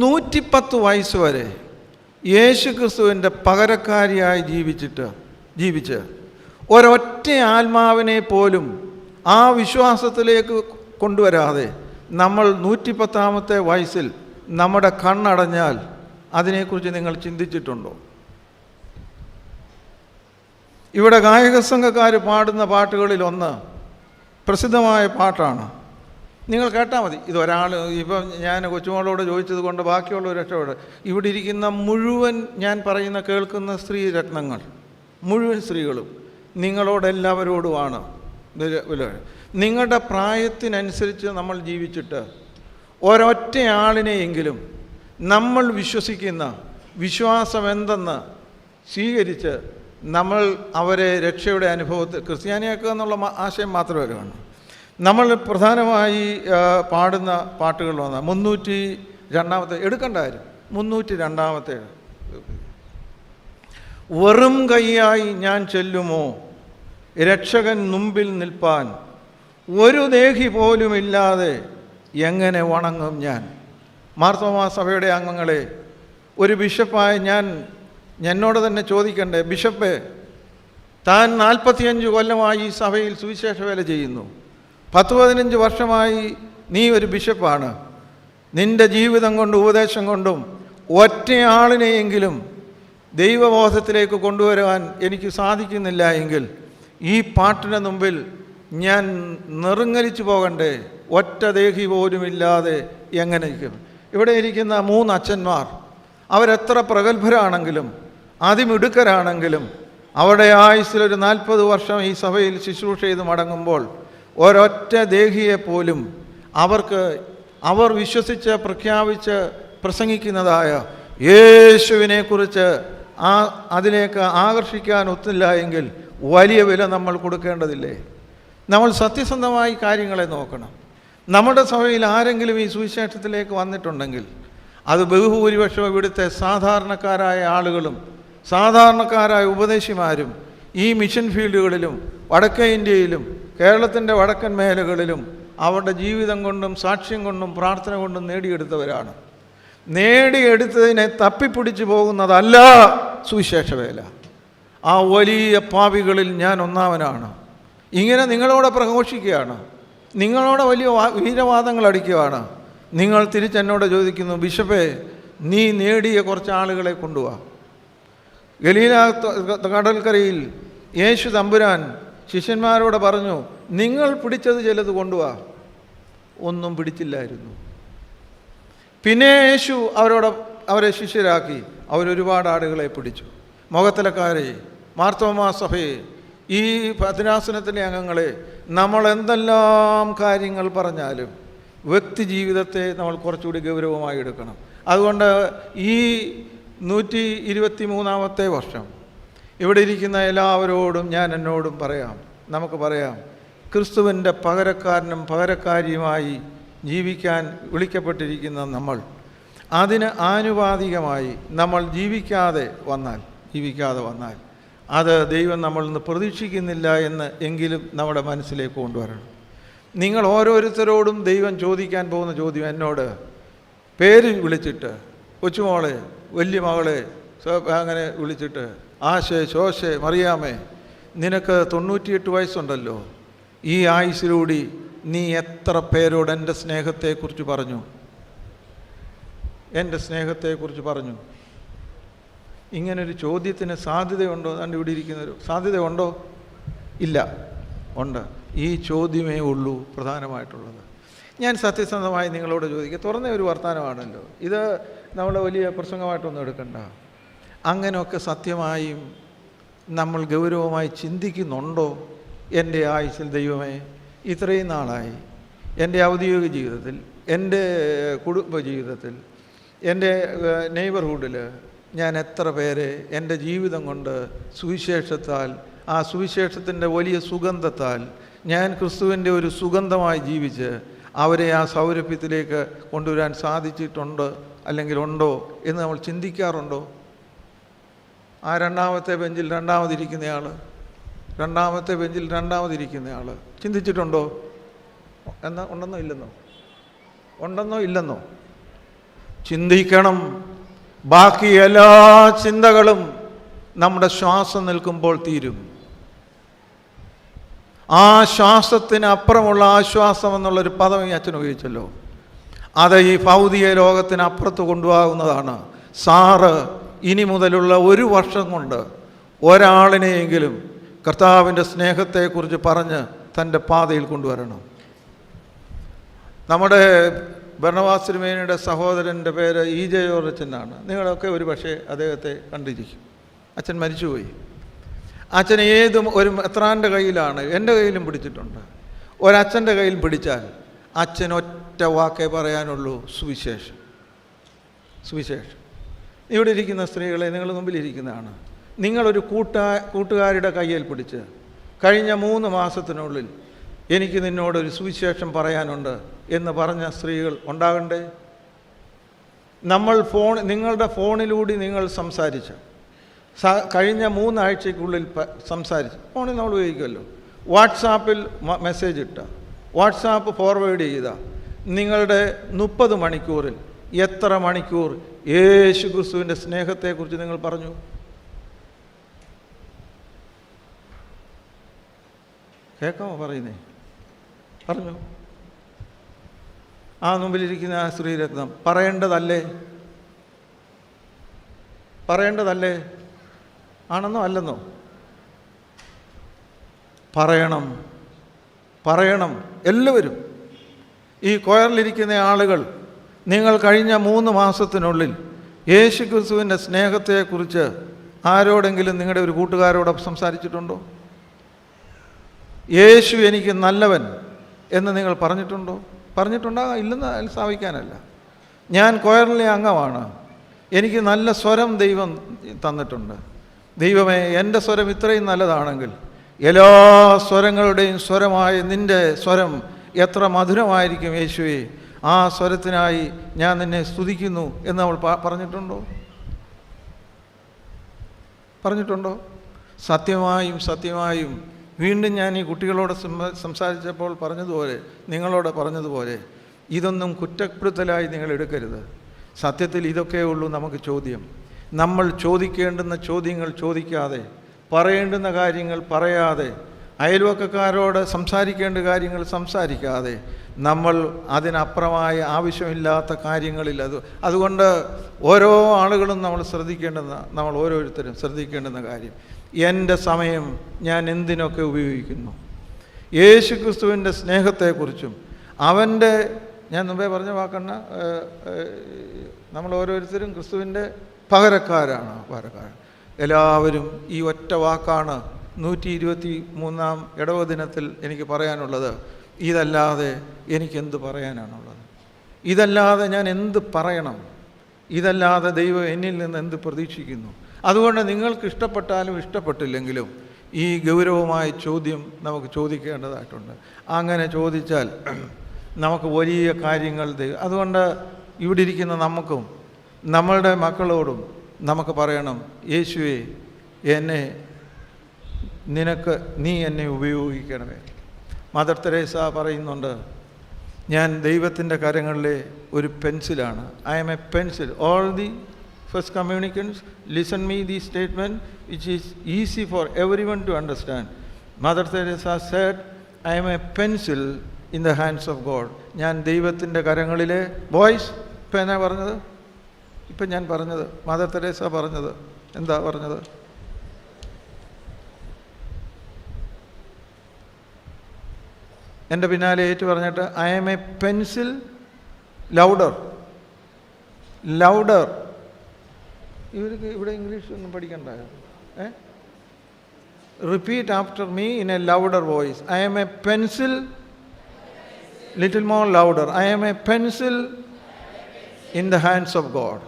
110 വയസ്സ് വരെ യേശു ക്രിസ്തുവിൻ്റെ പകരക്കാരിയായി ജീവിച്ച് ഒരൊറ്റ ആത്മാവിനെ പോലും ആ വിശ്വാസത്തിലേക്ക് കൊണ്ടുവരാതെ നമ്മൾ 110ാമത്തെ വയസ്സിൽ നമ്മുടെ കണ്ണടഞ്ഞാൽ അതിനെക്കുറിച്ച് നിങ്ങൾ ചിന്തിച്ചിട്ടുണ്ടോ? ഇവിടെ ഗായക സംഘക്കാർ പാടുന്ന പാട്ടുകളിലൊന്ന് പ്രസിദ്ധമായ പാട്ടാണ്, നിങ്ങൾ കേട്ടാൽ മതി. ഇതൊരാൾ, ഇപ്പം ഞാൻ കൊച്ചുമോളോട് ചോദിച്ചത് കൊണ്ട് ബാക്കിയുള്ളവർ രക്ഷപ്പെടും. ഇവിടെ ഇരിക്കുന്ന മുഴുവൻ, ഞാൻ പറയുന്ന കേൾക്കുന്ന സ്ത്രീ രത്നങ്ങൾ, മുഴുവൻ സ്ത്രീകളും നിങ്ങളോടെല്ലാവരോടുമാണ്. നിങ്ങളുടെ പ്രായത്തിനനുസരിച്ച് നമ്മൾ ജീവിച്ചിട്ട് ഒരൊറ്റ ആളിനെയെങ്കിലും നമ്മൾ വിശ്വസിക്കുന്ന വിശ്വാസം എന്തെന്ന് സ്വീകരിച്ച് നമ്മൾ അവരെ രക്ഷയുടെ അനുഭവത്തിൽ ക്രിസ്ത്യാനിയാക്കുക എന്നുള്ള ആശയം മാത്രമേ കാണൂ. നമ്മൾ പ്രധാനമായി പാടുന്ന പാട്ടുകളിലൊന്ന് 302 എടുക്കണ്ടായിരുന്നു. 302 വെറും കൈയായി ഞാൻ ചെല്ലുമോ രക്ഷകൻ മുമ്പിൽ നിൽപ്പാൻ, ഒരു ദേഹി പോലുമില്ലാതെ എങ്ങനെ വണങ്ങും ഞാൻ. മാർത്തോമാ സഭയുടെ അംഗങ്ങളെ, ഒരു ബിഷപ്പായ ഞാൻ എന്നോട് തന്നെ ചോദിക്കണ്ടേ, ബിഷപ്പ് താൻ 45 കൊല്ലമായി ഈ സഭയിൽ സുവിശേഷ വേല ചെയ്യുന്നു, 10-15 വർഷമായി നീ ഒരു ബിഷപ്പാണ്, നിൻ്റെ ജീവിതം കൊണ്ടും ഉപദേശം കൊണ്ടും ഒറ്റയാളിനെയെങ്കിലും ദൈവബോധത്തിലേക്ക് കൊണ്ടുവരാൻ എനിക്ക് സാധിക്കുന്നില്ല എങ്കിൽ ഈ പാട്ടിന് മുമ്പിൽ ഞാൻ നെറുങ്ങലിച്ചു പോകണ്ടേ? ഒറ്റ ദേഹി പോലുമില്ലാതെ എങ്ങനെ ഇരിക്കും? ഇവിടെ ഇരിക്കുന്ന 3 അച്ഛന്മാർ, അവരെത്ര പ്രഗത്ഭരാണെങ്കിലും അതിമിടുക്കരാണെങ്കിലും അവരുടെ ആയുസ്സിലൊരു 40 വർഷം ഈ സഭയിൽ ശുശ്രൂഷ ചെയ്ത് മടങ്ങുമ്പോൾ ഒരൊറ്റ ദേഹിയെപ്പോലും അവർ വിശ്വസിച്ച് പ്രഖ്യാപിച്ച് പ്രസംഗിക്കുന്നതായ യേശുവിനെക്കുറിച്ച് അതിലേക്ക് ആകർഷിക്കാൻ ഒത്തില്ല എങ്കിൽ വലിയ വില നമ്മൾ കൊടുക്കേണ്ടതില്ലേ? നമ്മൾ സത്യസന്ധമായി കാര്യങ്ങളെ നോക്കണം. നമ്മുടെ സഭയിൽ ആരെങ്കിലും ഈ സുവിശേഷത്തിലേക്ക് വന്നിട്ടുണ്ടെങ്കിൽ അത് ബഹുഭൂരിപക്ഷം ഇവിടുത്തെ സാധാരണക്കാരായ ആളുകളും സാധാരണക്കാരായ ഉപദേശിമാരും ഈ മിഷൻ ഫീൽഡുകളിലും വടക്കേ ഇന്ത്യയിലും കേരളത്തിൻ്റെ വടക്കൻ മേഖലകളിലും അവരുടെ ജീവിതം കൊണ്ടും സാക്ഷ്യം കൊണ്ടും പ്രാർത്ഥന കൊണ്ടും നേടിയെടുത്തവരാണ്. നേടിയെടുത്തതിനെ തപ്പിപ്പിടിച്ചു പോകുന്നതല്ല സുവിശേഷ വേല. ആ വലിയ പാപികളിൽ ഞാൻ ഒന്നാമനാണ്. ഇങ്ങനെ നിങ്ങളോട് പ്രഘോഷിക്കുകയാണ്, നിങ്ങളോട് വലിയ വീരവാദങ്ങൾ അടിക്കുകയാണ്. നിങ്ങൾ തിരിച്ചെന്നോട് ചോദിക്കുന്നു, ബിഷപ്പേ നീ നേടിയ കുറച്ച് ആളുകളെ കൊണ്ടുപോവാ. ഗലീല കടൽക്കരയിൽ യേശു തമ്പുരാൻ ശിഷ്യന്മാരോട് പറഞ്ഞു, നിങ്ങൾ പിടിച്ചത് ചിലത് കൊണ്ടുപോവാ. ഒന്നും പിടിച്ചില്ലായിരുന്നു. പിന്നെ യേശു അവരെ ശിഷ്യരാക്കി. അവരൊരുപാട് ആടുകളെ പിടിച്ചു. മുഖത്തലക്കാരെ, മാർത്തോമാ സഭയെ, ഈ ഭദ്രാസനത്തിലെ അംഗങ്ങളെ, നമ്മൾ എന്തെല്ലാം കാര്യങ്ങൾ പറഞ്ഞാലും വ്യക്തി ജീവിതത്തെ നമ്മൾ കുറച്ചുകൂടി ഗൗരവമായി എടുക്കണം. അതുകൊണ്ട് ഈ 123ാമത്തെ വർഷം ഇവിടെ ഇരിക്കുന്ന എല്ലാവരോടും എന്നോടും നമുക്ക് പറയാം, ക്രിസ്തുവിൻ്റെ പകരക്കാരനും പകരക്കാരിയുമായി ജീവിക്കാൻ വിളിക്കപ്പെട്ടിരിക്കുന്ന നമ്മൾ അതിന് ആനുപാതികമായി നമ്മൾ ജീവിക്കാതെ വന്നാൽ അത് ദൈവം നമ്മളിൽ നിന്ന് പ്രതീക്ഷിക്കുന്നില്ല എന്ന് എങ്കിലും നമ്മുടെ മനസ്സിലേക്ക് കൊണ്ടുവരണം. നിങ്ങൾ ഓരോരുത്തരോടും ദൈവം ചോദിക്കാൻ പോകുന്ന ചോദ്യം എന്നോട് പേര് വിളിച്ചിട്ട്, കൊച്ചുമോളെ, വലിയ മകളെ, അങ്ങനെ വിളിച്ചിട്ട്, ആശേ, ശോശേ, മറിയാമേ, നിനക്ക് 98 വയസ്സുണ്ടല്ലോ, ഈ ആയുസ്സിലൂടെ നീ എത്ര പേരോട് എൻ്റെ സ്നേഹത്തെക്കുറിച്ച് പറഞ്ഞു? ഇങ്ങനൊരു ചോദ്യത്തിന് സാധ്യതയുണ്ടോ? അതുകൊണ്ട് ഇവിടെ ഇരിക്കുന്നൊരു സാധ്യതയുണ്ടോ? ഇല്ല. ഉണ്ട്. ഈ ചോദ്യമേ ഉള്ളൂ പ്രധാനമായിട്ടുള്ളത്. ഞാൻ സത്യസന്ധമായി നിങ്ങളോട് ചോദിക്കുക, തുറന്ന ഒരു വർത്തമാനമാണല്ലോ ഇത്, നമ്മൾ വലിയ പ്രസംഗമായിട്ടൊന്നും എടുക്കണ്ട. അങ്ങനെയൊക്കെ സത്യമായും നമ്മൾ ഗൗരവമായി ചിന്തിക്കുന്നുണ്ടോ? എൻ്റെ ആയുസ്സിൽ ദൈവമേ, ഇത്രയും നാളായി എൻ്റെ ഔദ്യോഗിക ജീവിതത്തിൽ, എൻ്റെ കുടുംബ ജീവിതത്തിൽ, എൻ്റെ നെയ്ബർഹുഡിൽ ഞാൻ എത്ര പേരെ എൻ്റെ ജീവിതം കൊണ്ട് സുവിശേഷത്താൽ, ആ സുവിശേഷത്തിൻ്റെ വലിയ സുഗന്ധത്താൽ ഞാൻ ക്രിസ്തുവിൻ്റെ ഒരു സുഗന്ധമായി ജീവിച്ച് അവരെ ആ സൗരഭ്യത്തിലേക്ക് കൊണ്ടുവരാൻ സാധിച്ചിട്ടുണ്ട് അല്ലെങ്കിൽ ഉണ്ടോ എന്ന് നമ്മൾ ചിന്തിക്കാറുണ്ടോ? ആ രണ്ടാമത്തെ ബെഞ്ചിൽ രണ്ടാമതിരിക്കുന്നയാൾ ചിന്തിച്ചിട്ടുണ്ടോ? എന്നാ ഉണ്ടെന്നോ ഇല്ലെന്നോ ചിന്തിക്കണം. ബാക്കി എല്ലാ ചിന്തകളും നമ്മുടെ ശ്വാസം നിൽക്കുമ്പോൾ തീരും. ആ ശ്വാസത്തിന് അപ്പുറമുള്ള ആശ്വാസം എന്നുള്ളൊരു പദം ഈ അച്ഛൻ ഉപയോഗിച്ചല്ലോ. അത് ഈ ഭൗതിക ലോകത്തിന് അപ്പുറത്ത് കൊണ്ടുപോകുന്നതാണ്. സാറ് ഇനി മുതലുള്ള 1 വർഷം കൊണ്ട് ഒരാളിനെയെങ്കിലും കർത്താവിൻ്റെ സ്നേഹത്തെക്കുറിച്ച് പറഞ്ഞ് തൻ്റെ പാതയിൽ കൊണ്ടുവരണം. നമ്മുടെ ബർണബാസ് തിരുമേനിയുടെ സഹോദരൻ്റെ പേര് E.J. ജോർജ് എന്നാണ്. നിങ്ങളൊക്കെ ഒരു പക്ഷേ അദ്ദേഹത്തെ കണ്ടിരിക്കും. അച്ഛൻ മരിച്ചുപോയി. അച്ഛൻ ഒരു മെത്രാൻ്റെ കയ്യിലാണ്, എൻ്റെ കയ്യിലും പിടിച്ചിട്ടുണ്ട്. ഒരച്ഛൻ്റെ കയ്യിൽ പിടിച്ചാൽ അച്ഛൻ ഒറ്റ വാക്കേ പറയാനുള്ളൂ: സുവിശേഷം. ഇവിടെ ഇരിക്കുന്ന സ്ത്രീകളെ, നിങ്ങൾ മുമ്പിലിരിക്കുന്നതാണ്. നിങ്ങളൊരു കൂട്ടുകാരുടെ കയ്യിൽ പിടിച്ച് കഴിഞ്ഞ 3 മാസത്തിനുള്ളിൽ എനിക്ക് നിന്നോടൊരു സുവിശേഷം പറയാനുണ്ട് എന്ന് പറഞ്ഞ സ്ത്രീകൾ ഉണ്ടാകണ്ടേ? നിങ്ങളുടെ ഫോണിലൂടെ നിങ്ങൾ സംസാരിച്ച കഴിഞ്ഞ 3 ആഴ്ചയ്ക്കുള്ളിൽ സംസാരിച്ച്, ഫോണിൽ നമ്മൾ ഉപയോഗിക്കുമല്ലോ, വാട്സാപ്പിൽ മെസ്സേജ് ഇട്ട, വാട്സാപ്പ് ഫോർവേഡ് ചെയ്ത നിങ്ങളുടെ 30 മണിക്കൂറിൽ എത്ര മണിക്കൂർ യേശു ക്രിസ്തുവിൻ്റെ സ്നേഹത്തെക്കുറിച്ച് നിങ്ങൾ പറഞ്ഞു? കേൾക്കാമോ പറയുന്നേ? പറഞ്ഞു. ആ മുമ്പിലിരിക്കുന്ന ആ ശ്രീരത്നം പറയേണ്ടതല്ലേ? ആണെന്നോ അല്ലെന്നോ? പറയണം. എല്ലാവരും, ഈ കൊയറിലിരിക്കുന്ന ആളുകൾ, നിങ്ങൾ കഴിഞ്ഞ 3 മാസത്തിനുള്ളിൽ യേശു ക്രിസ്തുവിൻ്റെ സ്നേഹത്തെക്കുറിച്ച് ആരോടെങ്കിലും നിങ്ങളുടെ ഒരു കൂട്ടുകാരോടൊപ്പം സംസാരിച്ചിട്ടുണ്ടോ? യേശു എനിക്ക് നല്ലവൻ എന്ന് നിങ്ങൾ പറഞ്ഞിട്ടുണ്ടോ? പറഞ്ഞിട്ടുണ്ടാകാം, ഇല്ലെന്ന് സ്ഥാപിക്കാനല്ല. ഞാൻ കൊയറിലെ അംഗമാണ്. എനിക്ക് നല്ല സ്വരം ദൈവം തന്നിട്ടുണ്ട്. ദൈവമേ, എൻ്റെ സ്വരം ഇത്രയും നല്ലതാണെങ്കിൽ എല്ലാ സ്വരങ്ങളുടെയും സ്വരമായ നിൻ്റെ സ്വരം എത്ര മധുരമായിരിക്കും യേശുവേ. ആ സ്വരത്തിനായി ഞാൻ നിന്നെ സ്തുതിക്കുന്നു എന്ന് അവൾ പറഞ്ഞിട്ടുണ്ടോ? സത്യമായും വീണ്ടും ഞാൻ ഈ കുട്ടികളോട് സംസാരിച്ചപ്പോൾ നിങ്ങളോട് പറഞ്ഞതുപോലെ ഇതൊന്നും കുറ്റപ്പെടുത്തലായി നിങ്ങൾ എടുക്കരുത്. സത്യത്തിൽ ഇതൊക്കെ ഉള്ളൂ നമുക്ക് ചോദ്യം. നമ്മൾ ചോദിക്കേണ്ടുന്ന ചോദ്യങ്ങൾ ചോദിക്കാതെ, പറയേണ്ടുന്ന കാര്യങ്ങൾ പറയാതെ, അയൽവക്കക്കാരോട് സംസാരിക്കേണ്ട കാര്യങ്ങൾ സംസാരിക്കാതെ, നമ്മൾ അതിനപ്പുറമായ ആവശ്യമില്ലാത്ത കാര്യങ്ങളിൽ അതുകൊണ്ട് ഓരോ ആളുകളും നമ്മൾ ഓരോരുത്തരും ശ്രദ്ധിക്കേണ്ടുന്ന കാര്യം, എൻ്റെ സമയം ഞാൻ എന്തിനൊക്കെ ഉപയോഗിക്കുന്നു? യേശു ക്രിസ്തുവിൻ്റെ സ്നേഹത്തെക്കുറിച്ചും അവൻ്റെ, ഞാൻ മുമ്പേ പറഞ്ഞ വാക്കണ്ണ, നമ്മൾ ഓരോരുത്തരും ക്രിസ്തുവിൻ്റെ പകരക്കാരാണ്. എല്ലാവരും ഈ ഒറ്റ വാക്കാണ് 123-ാം ഇടവ ദിനത്തിൽ എനിക്ക് പറയാനുള്ളത്. ഇതല്ലാതെ എനിക്കെന്ത് പറയാനാണുള്ളത്? ഇതല്ലാതെ ഞാൻ എന്ത് പറയണം? ഇതല്ലാതെ ദൈവം എന്നിൽ നിന്ന് എന്ത് പ്രതീക്ഷിക്കുന്നു? അതുകൊണ്ട് നിങ്ങൾക്ക് ഇഷ്ടപ്പെട്ടാലും ഇഷ്ടപ്പെട്ടില്ലെങ്കിലും ഈ ഗൗരവമായ ചോദ്യം നമുക്ക് ചോദിക്കേണ്ടതായിട്ടുണ്ട്. അങ്ങനെ ചോദിച്ചാൽ നമുക്ക് വലിയ കാര്യങ്ങൾ അതുകൊണ്ട് ഇവിടെ ഇരിക്കുന്ന നമുക്കും നമ്മളുടെ മക്കളോടും നമുക്ക് പറയണം: യേശുവേ, നീ എന്നെ ഉപയോഗിക്കണമേ. മദർ തെരേസ പറയുന്നുണ്ട്, ഞാൻ ദൈവത്തിൻ്റെ കരങ്ങളിലെ ഒരു പെൻസിലാണ്. I am a pencil. All the first communicants listen me the statement which is easy for everyone to understand. Mother Teresa said, I am a pencil in the hands of God. ഞാൻ ദൈവത്തിൻ്റെ കരങ്ങളിലെ boys. ഇപ്പം ഞാൻ പറഞ്ഞത് mother Teresa പറഞ്ഞത് എന്താ പറഞ്ഞത്? എൻ്റെ പിന്നാലെ ഏറ്റു പറഞ്ഞിട്ട്, I am a pencil. Louder. ഇവർക്ക് ഇവിടെ ഇംഗ്ലീഷ് ഒന്നും പഠിക്കണ്ടായോ? Repeat after me in a louder voice. I am a pencil. Little more louder. I am a pencil in the hands of God.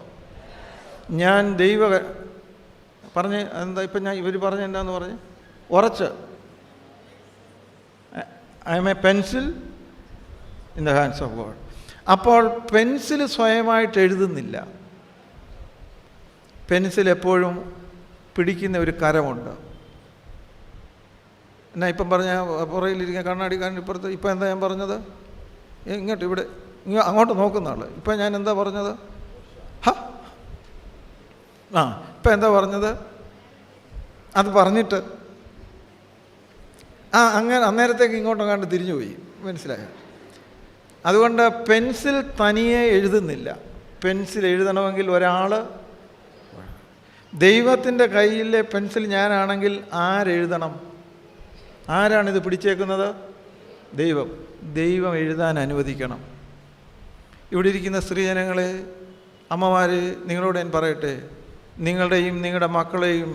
ഞാൻ പറഞ്ഞ് എന്താ ഇപ്പം ഇവർ പറഞ്ഞ എന്താന്ന് പറഞ്ഞ് ഉറച്ച് I am a pencil in the hands of God. അപ്പോൾ പെൻസിൽ സ്വയമായിട്ട് എഴുതുന്നില്ല. പെൻസിൽ എപ്പോഴും പിടിക്കുന്ന ഒരു കരമുണ്ട്. എന്നാ ഇപ്പം പറഞ്ഞ പുറയിലിരിക്കുന്ന കണ്ണാടിക്കാരൻ ഇപ്പുറത്ത് ഇപ്പം എന്താ ഞാൻ പറഞ്ഞത്? ഇങ്ങോട്ട് ഇവിടെ അങ്ങോട്ട് നോക്കുന്ന ആൾ. ഇപ്പം ഞാൻ എന്താ പറഞ്ഞത്? ഇപ്പം എന്താ പറഞ്ഞത്? അത് പറഞ്ഞിട്ട് അങ്ങനെ അന്നേരത്തേക്ക് ഇങ്ങോട്ടും കണ്ട് തിരിഞ്ഞു പോയി. മനസ്സിലായോ? അതുകൊണ്ട് പെൻസിൽ തനിയെ എഴുതുന്നില്ല. പെൻസിൽ എഴുതണമെങ്കിൽ ഒരാൾ, ദൈവത്തിൻ്റെ കയ്യിലെ പെൻസിൽ ഞാനാണെങ്കിൽ ആരെഴുതണം? ആരാണിത് പിടിച്ചേക്കുന്നത്? ദൈവം. ദൈവം എഴുതാൻ അനുവദിക്കണം. ഇവിടെ ഇരിക്കുന്ന സ്ത്രീജനങ്ങളെ, അമ്മമാരെ, നിങ്ങളോട് ഞാൻ പറയട്ടെ, നിങ്ങളുടെയും നിങ്ങളുടെ മക്കളെയും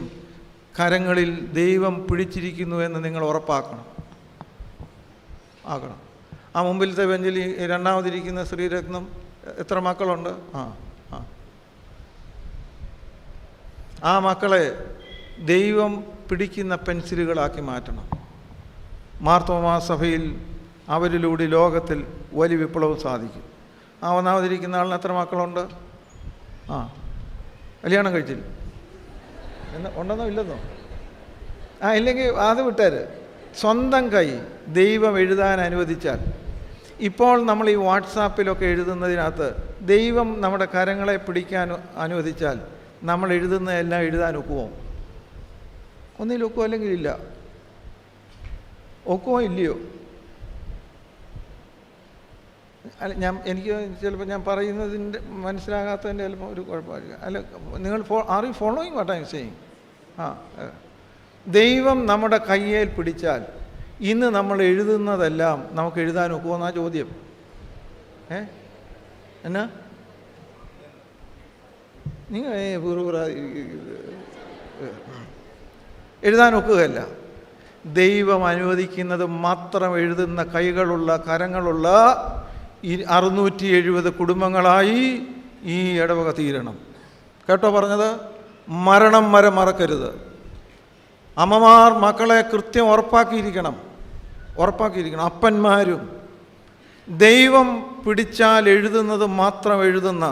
കരങ്ങളിൽ ദൈവം പിടിച്ചിരിക്കുന്നു എന്ന് നിങ്ങൾ ഉറപ്പാക്കണം. ആ മുമ്പിലത്തെ ബെഞ്ചിൽ രണ്ടാമതിരിക്കുന്ന ശ്രീരത്നം, എത്ര മക്കളുണ്ട്? ആ മക്കളെ ദൈവം പിടിക്കുന്ന പെൻസിലുകളാക്കി മാറ്റണം. മാർത്തോമാ സഭയിൽ അവരിലൂടെ ലോകത്തിൽ വലിയ വിപ്ലവം സാധിക്കും. ഒന്നാമതിരിക്കുന്ന ആളിന് എത്ര മക്കളുണ്ട്? കല്യാണം കഴിച്ചില്ല ഉണ്ടെന്നോ ഇല്ലെന്നോ? ഇല്ലെങ്കിൽ അത് വിട്ടേര്. സ്വന്തം കൈ ദൈവം എഴുതാൻ അനുവദിച്ചാൽ, ഇപ്പോൾ നമ്മൾ ഈ വാട്സാപ്പിലൊക്കെ എഴുതുന്നതിനകത്ത് ദൈവം നമ്മുടെ കരങ്ങളെ പിടിക്കാൻ അനുവദിച്ചാൽ നമ്മൾ എഴുതുന്നതെല്ലാം എഴുതാൻ ഒക്കുമോ? ഒന്നിൽ ഒക്കുമോ അല്ലെങ്കിൽ ഇല്ല? ഒക്കുമോ ഇല്ലയോ? എനിക്ക് ചിലപ്പോൾ ഞാൻ പറയുന്നതിൻ്റെ മനസ്സിലാകാത്തതിൻ്റെ ചിലപ്പോൾ ഒരു കുഴപ്പമില്ല. നിങ്ങൾ are you following what I am saying? ദൈവം നമ്മുടെ കയ്യിൽ പിടിച്ചാൽ ഇന്ന് നമ്മൾ എഴുതുന്നതെല്ലാം നമുക്ക് എഴുതാൻ ഒക്കുമെന്നാ ചോദ്യം. എന്നാ നിങ്ങൾ എഴുതാൻ ഒക്കുകയല്ല. ദൈവം അനുവദിക്കുന്നത് മാത്രം എഴുതുന്ന കൈകളുള്ള കരങ്ങളുള്ള 670 കുടുംബങ്ങളായി ഈ ഇടവക തീരണം. കേട്ടോ പറഞ്ഞത്? മരണം വരെ മറക്കരുത്. അമ്മമാർ മക്കളെ കൃത്യം ഉറപ്പാക്കിയിരിക്കണം. അപ്പന്മാരും ദൈവം പിടിച്ചാൽ എഴുതുന്നത് മാത്രം എഴുതുന്ന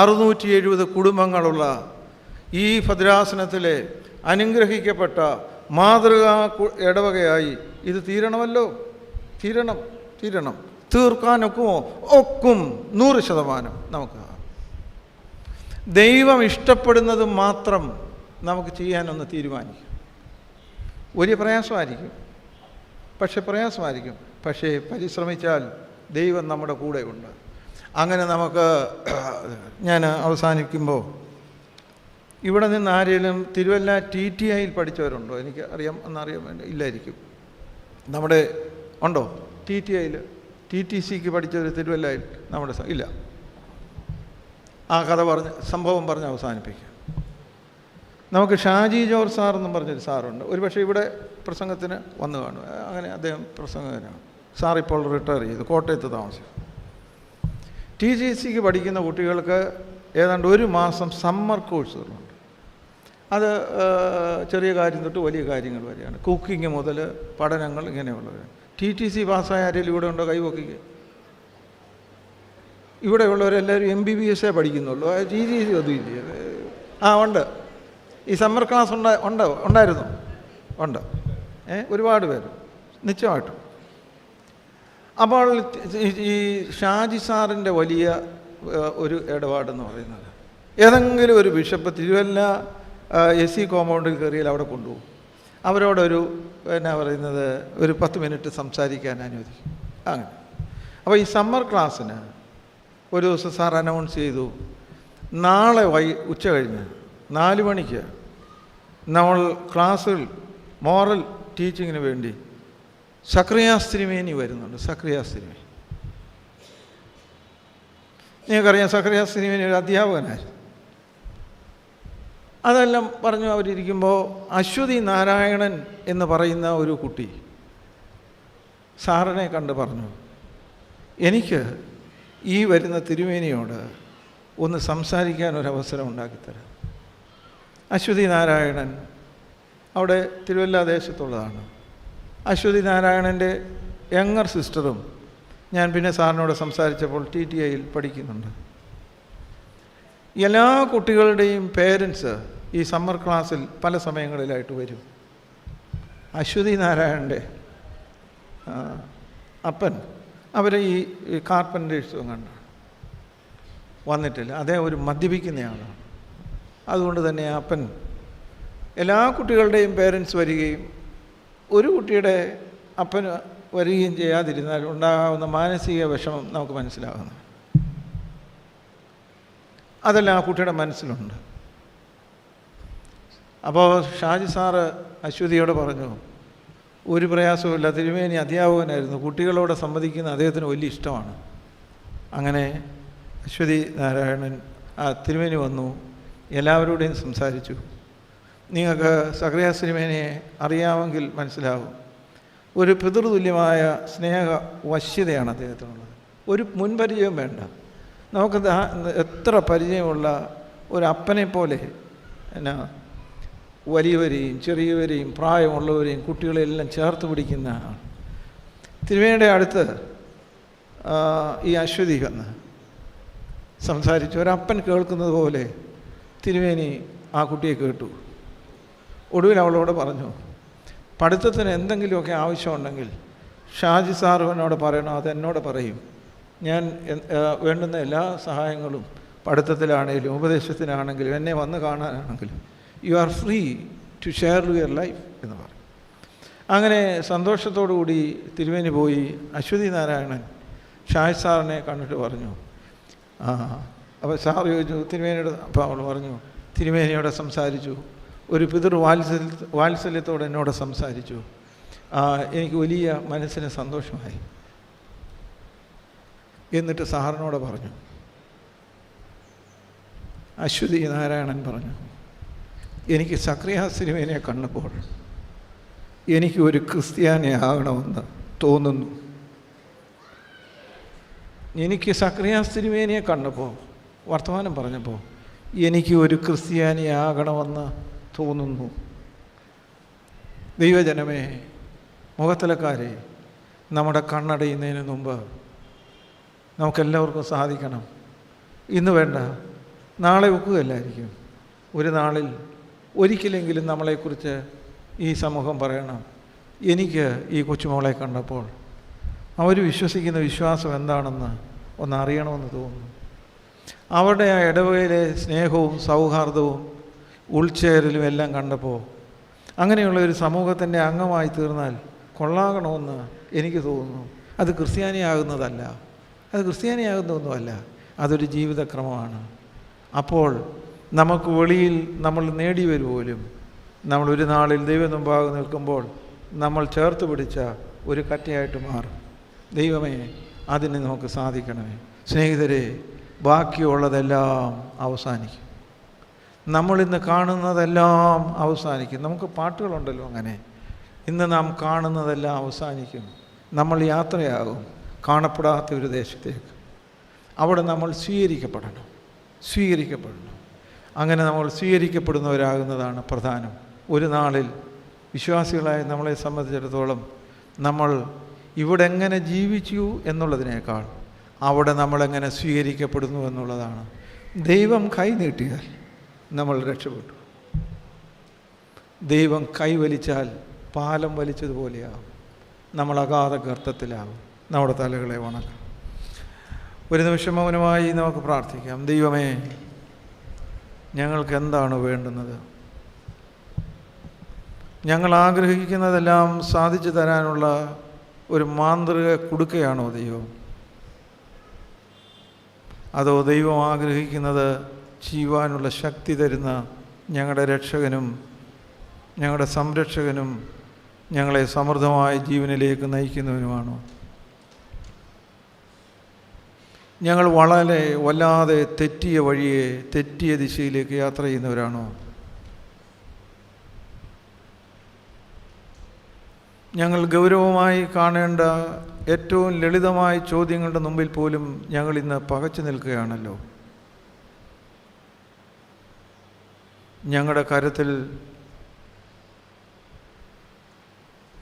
670 കുടുംബങ്ങളുള്ള ഈ ഭദ്രാസനത്തിലെ അനുഗ്രഹിക്കപ്പെട്ട മാതൃകാ ഇടവകയായി ഇത് തീരണമല്ലോ. തീരണം. തീർക്കാനൊക്കുമോ? ഒക്കും. 100% നമുക്ക്. ദൈവം ഇഷ്ടപ്പെടുന്നത് മാത്രം നമുക്ക് ചെയ്യാനൊന്ന് തീരുമാനിക്കും. വലിയ പ്രയാസമായിരിക്കും, പക്ഷേ പരിശ്രമിച്ചാൽ ദൈവം നമ്മുടെ കൂടെയുണ്ട്. അങ്ങനെ നമുക്ക് ഞാൻ അവസാനിക്കുമ്പോൾ, ഇവിടെ നിന്ന് ആരെങ്കിലും തിരുവല്ല TTIയിൽ പഠിച്ചവരുണ്ടോ? എനിക്ക് എന്നറിയാൻ വേണ്ടി ഇല്ലായിരിക്കും. നമ്മുടെ ഉണ്ടോ TTIയിൽ? TTCക്ക് പഠിച്ചവർ തിരുവല്ലയിൽ നമ്മുടെ ഇല്ല. ആ കഥ സംഭവം പറഞ്ഞ് അവസാനിപ്പിക്കാം. നമുക്ക് ഷാജി ജോർജ് സാർ എന്നും പറഞ്ഞൊരു സാറുണ്ട്. ഒരുപക്ഷെ ഇവിടെ പ്രസംഗത്തിന് വന്നു കാണും. അങ്ങനെ അദ്ദേഹം പ്രസംഗകനാണ്. സാർ ഇപ്പോൾ റിട്ടയർ ചെയ്തു, കോട്ടയത്ത് താമസിക്കും. TTCക്ക് പഠിക്കുന്ന കുട്ടികൾക്ക് ഏതാണ്ട് 1 മാസം സമ്മർ കോഴ്സുകളുണ്ട്. അത് ചെറിയ കാര്യം തൊട്ട് വലിയ കാര്യങ്ങൾ വരെയാണ്. കുക്കിംഗ് മുതൽ പഠനങ്ങൾ ഇങ്ങനെയുള്ളവരാണ്. TTC പാസ്സായ ആരെങ്കിലും ഇവിടെ ഉണ്ടോ? കൈവക്കിക്ക്. ഇവിടെയുള്ളവരെല്ലാവരും MBBS പഠിക്കുന്നുള്ളൂ. TTC ഒന്നും ഇല്ല. ഉണ്ട്. ഈ സമ്മർ ക്ലാസ് ഉണ്ടായിരുന്നു. ഒരുപാട് പേര് നിശ്ചയമായിട്ടും. അപ്പോൾ ഈ ഷാജി സാറിൻ്റെ വലിയ ഒരു ഇടപാടെന്ന് പറയുന്നത്, ഏതെങ്കിലും ഒരു ബിഷപ്പ് തിരുവല്ല SC കോമ്പൗണ്ടിൽ കയറിയാൽ അവിടെ കൊണ്ടുപോകും. അവരോടൊരു ഒരു 10 മിനിറ്റ് സംസാരിക്കാൻ അനുവദിക്കും. അങ്ങനെ. അപ്പോൾ ഈ സമ്മർ ക്ലാസ്സിന് ഒരു ദിവസം സാർ അനൗൺസ് ചെയ്തു, നാളെ ഉച്ച കഴിഞ്ഞ് 4 മണിക്ക് നമ്മൾ ക്ലാസ്സിൽ മോറൽ ടീച്ചിങ്ങിന് വേണ്ടി സക്രിയാസ് തിരുമേനി വരുന്നുണ്ട്. സക്രിയാസ് തിരുമേനി നിങ്ങൾക്കറിയാം. സക്രിയാസ് തിരുമേനി ഒരു അധ്യാപകനായിരുന്നു. അതെല്ലാം പറഞ്ഞു അവരിയ്ക്കുമ്പോൾ അശ്വതി നാരായണൻ എന്ന് പറയുന്ന ഒരു കുട്ടി സാറിനെ കണ്ട് പറഞ്ഞു, എനിക്ക് ഈ വരുന്ന തിരുമേനിയോട് ഒന്ന് സംസാരിക്കാൻ ഒരവസരം ഉണ്ടാക്കിത്തരാം. അശ്വതി നാരായണൻ അവിടെ തിരുവല്ല ദേശത്തുള്ളതാണ്. അശ്വതി നാരായണൻ്റെ യങ്ങർ സിസ്റ്ററും ഞാൻ പിന്നെ സാറിനോട് സംസാരിച്ചപ്പോൾ TTIയിൽ പഠിക്കുന്നുണ്ട്. എല്ലാ കുട്ടികളുടെയും പേരൻസ് ഈ സമ്മർ ക്ലാസ്സിൽ പല സമയങ്ങളിലായിട്ട് വരും. അശ്വതി നാരായണൻ്റെ അപ്പൻ അവരെ ഈ കാർപ്പൻറ്റേഴ്സും കണ്ടാണ് വന്നിട്ടില്ല. അദ്ദേഹം ഒരു മദ്യപിക്കുന്നയാളാണ്. അതുകൊണ്ട് തന്നെ അപ്പൻ എല്ലാ കുട്ടികളുടെയും പേരൻസ് വരികയും ഒരു കുട്ടിയുടെ അപ്പന് വരികയും ചെയ്യാതിരുന്നാൽ ഉണ്ടാകാവുന്ന മാനസിക വിഷമം നമുക്ക് മനസ്സിലാകുന്നു. അതെല്ലാം ആ കുട്ടിയുടെ മനസ്സിലുണ്ട്. അപ്പോൾ ഷാജി സാറ് അശ്വതിയോട് പറഞ്ഞു, ഒരു പ്രയാസവുമില്ല, തിരുമേനി അധ്യാപകനായിരുന്നു, കുട്ടികളോട് സംവദിക്കുന്ന അദ്ദേഹത്തിന് വലിയ ഇഷ്ടമാണ്. അങ്ങനെ അശ്വതി നാരായണൻ തിരുമേനി വന്നു, എല്ലാവരോടെയും സംസാരിച്ചു. നിങ്ങൾക്ക് സക്രിയാസ് തിരുമേനിയെ അറിയാമെങ്കിൽ മനസ്സിലാവും. ഒരു പിതൃതുല്യമായ സ്നേഹ വശ്യതയാണ് അദ്ദേഹത്തിനുള്ളത്. ഒരു മുൻപരിചയവും വേണ്ട. നമുക്ക് എത്ര പരിചയമുള്ള ഒരപ്പനെ പോലെ എന്നാ വലിയവരെയും ചെറിയവരെയും പ്രായമുള്ളവരെയും കുട്ടികളെല്ലാം ചേർത്ത് പിടിക്കുന്ന ആൾ. തിരുമേനിയുടെ അടുത്ത് ഈ അശ്വതി വന്ന് സംസാരിച്ചു. ഒരപ്പൻ കേൾക്കുന്നത് പോലെ തിരുമേനി ആ കുട്ടിയെ കേട്ടു. ഒടുവിൽ അവളോട് പറഞ്ഞു, പഠിത്തത്തിന് എന്തെങ്കിലുമൊക്കെ ആവശ്യമുണ്ടെങ്കിൽ ഷാജി സാർ എന്നോട് പറയണം, അതെന്നോട് പറയും. ഞാൻ വേണ്ടുന്ന എല്ലാ സഹായങ്ങളും പഠിത്തത്തിലാണെങ്കിലും ഉപദേശത്തിനാണെങ്കിലും എന്നെ വന്ന് കാണാനാണെങ്കിലും you are free to share your life എന്ന് പറയും. അങ്ങനെ സന്തോഷത്തോടുകൂടി തിരുമേനി പോയി. അശ്വതി നാരായണൻ ഷാജി സാറിനെ കണ്ടിട്ട് പറഞ്ഞു, അപ്പോൾ സാർ ചോദിച്ചു തിരുമേനിയോട്. അപ്പോൾ അവൾ പറഞ്ഞു, തിരുമേനിയോടെ സംസാരിച്ചു, ഒരു വാത്സല്യത്തോടെ എന്നോട് സംസാരിച്ചു, എനിക്ക് വലിയ മനസ്സിന് സന്തോഷമായി. എന്നിട്ട് സാറിനോട് പറഞ്ഞു, അശ്വതി നാരായണൻ പറഞ്ഞു, എനിക്ക് സക്രിയാസ് തിരുമേനിയെ കണ്ടപ്പോൾ എനിക്ക് ഒരു ക്രിസ്ത്യാനിയാകണമെന്ന് തോന്നുന്നു. എനിക്ക് സക്രിയാസ് തിരുമേനിയെ കണ്ടപ്പോൾ വർത്തമാനം പറഞ്ഞപ്പോൾ എനിക്ക് ഒരു ക്രിസ്ത്യാനിയാകണമെന്ന് തോന്നുന്നു. ദൈവജനമേ, മുഖത്തലക്കാരെ, നമ്മുടെ കണ്ണടയുന്നതിന് മുമ്പ് നമുക്കെല്ലാവർക്കും സാധിക്കണം. ഇന്ന് വേണ്ട, നാളെ ഒക്കുകയല്ലായിരിക്കും. ഒരു നാളിൽ ഒരിക്കലെങ്കിലും നമ്മളെക്കുറിച്ച് ഈ സമൂഹം പറയണം, എനിക്ക് ഈ കൊച്ചുമോളെ കണ്ടപ്പോൾ അവർ വിശ്വസിക്കുന്ന വിശ്വാസം എന്താണെന്ന് ഒന്ന് അറിയണമെന്ന് തോന്നുന്നു. അവരുടെ ആ ഇടവകയിലെ സ്നേഹവും സൗഹാർദ്ദവും ഉൾച്ചേരലും എല്ലാം കണ്ടപ്പോൾ അങ്ങനെയുള്ള ഒരു സമൂഹത്തിൻ്റെ അംഗമായി തീർന്നാൽ കൊള്ളാകണമെന്ന് എനിക്ക് തോന്നുന്നു. അത് ക്രിസ്ത്യാനിയാകുന്നതല്ല, അത് ക്രിസ്ത്യാനിയാകുന്നതൊന്നുമല്ല, അതൊരു ജീവിതക്രമമാണ്. അപ്പോൾ നമുക്ക് വെളിയിൽ നമ്മൾ നേടി വരുപോലും നമ്മൾ ഒരു നാളിൽ ദൈവം മുമ്പാകെ നിൽക്കുമ്പോൾ നമ്മൾ ചേർത്ത് പിടിച്ച ഒരു കറ്റയായിട്ട് മാറും. ദൈവമേ, അതിന് നമുക്ക് സാധിക്കണമേ. സ്നേഹിതരെ, ബാക്കിയുള്ളതെല്ലാം അവസാനിക്കും. നമ്മളിന്ന് കാണുന്നതെല്ലാം അവസാനിക്കും. നമുക്ക് പാട്ടുകളുണ്ടല്ലോ അങ്ങനെ, ഇന്ന് നാം കാണുന്നതെല്ലാം അവസാനിക്കും. നമ്മൾ യാത്രയാകും കാണപ്പെടാത്ത ഒരു ദേശത്തേക്ക്. അവിടെ നമ്മൾ സ്വീകരിക്കപ്പെടണം. അങ്ങനെ നമ്മൾ സ്വീകരിക്കപ്പെടുന്നവരാകുന്നതാണ് പ്രധാനം. ഒരു നാളിൽ വിശ്വാസികളായ നമ്മളെ സംബന്ധിച്ചിടത്തോളം നമ്മൾ ഇവിടെ എങ്ങനെ ജീവിച്ചു എന്നുള്ളതിനേക്കാൾ അവിടെ നമ്മളെങ്ങനെ സ്വീകരിക്കപ്പെടുന്നു എന്നുള്ളതാണ്. ദൈവം കൈ നീട്ടിയാൽ നമ്മൾ രക്ഷപ്പെട്ടു. ദൈവം കൈ വലിച്ചാൽ പാലം വലിച്ചതുപോലെയാകും. നമ്മൾ അഗാധ ഗർത്തത്തിലാകും. നമ്മുടെ തലകളെ വണക്കാം. ഒരു നിമിഷം മൗനമായി നമുക്ക് പ്രാർത്ഥിക്കാം. ദൈവമേ, ഞങ്ങൾക്ക് എന്താണ് വേണ്ടുന്നത്? ഞങ്ങൾ ആഗ്രഹിക്കുന്നതെല്ലാം സാധിച്ചു തരാനുള്ള ഒരു മാന്ത്രിക കുടുക്കയാണോ ദൈവം? അതോ ദൈവം ആഗ്രഹിക്കുന്നത് ചെയ്യുവാനുള്ള ശക്തി തരുന്ന ഞങ്ങളുടെ രക്ഷകനും ഞങ്ങളുടെ സംരക്ഷകനും ഞങ്ങളെ സമൃദ്ധമായ ജീവനിലേക്ക് നയിക്കുന്നവനുമാണോ? ഞങ്ങൾ വല്ലാതെ തെറ്റിയ വഴിയെ, തെറ്റിയ ദിശയിലേക്ക് യാത്ര ചെയ്യുന്നവരാണോ? ഞങ്ങൾ ഗൗരവമായി കാണേണ്ട ഏറ്റവും ലളിതമായ ചോദ്യങ്ങളുടെ മുമ്പിൽ പോലും ഞങ്ങൾ ഇന്ന് പകച്ചു നിൽക്കുകയാണല്ലോ. ഞങ്ങളുടെ കരത്തിൽ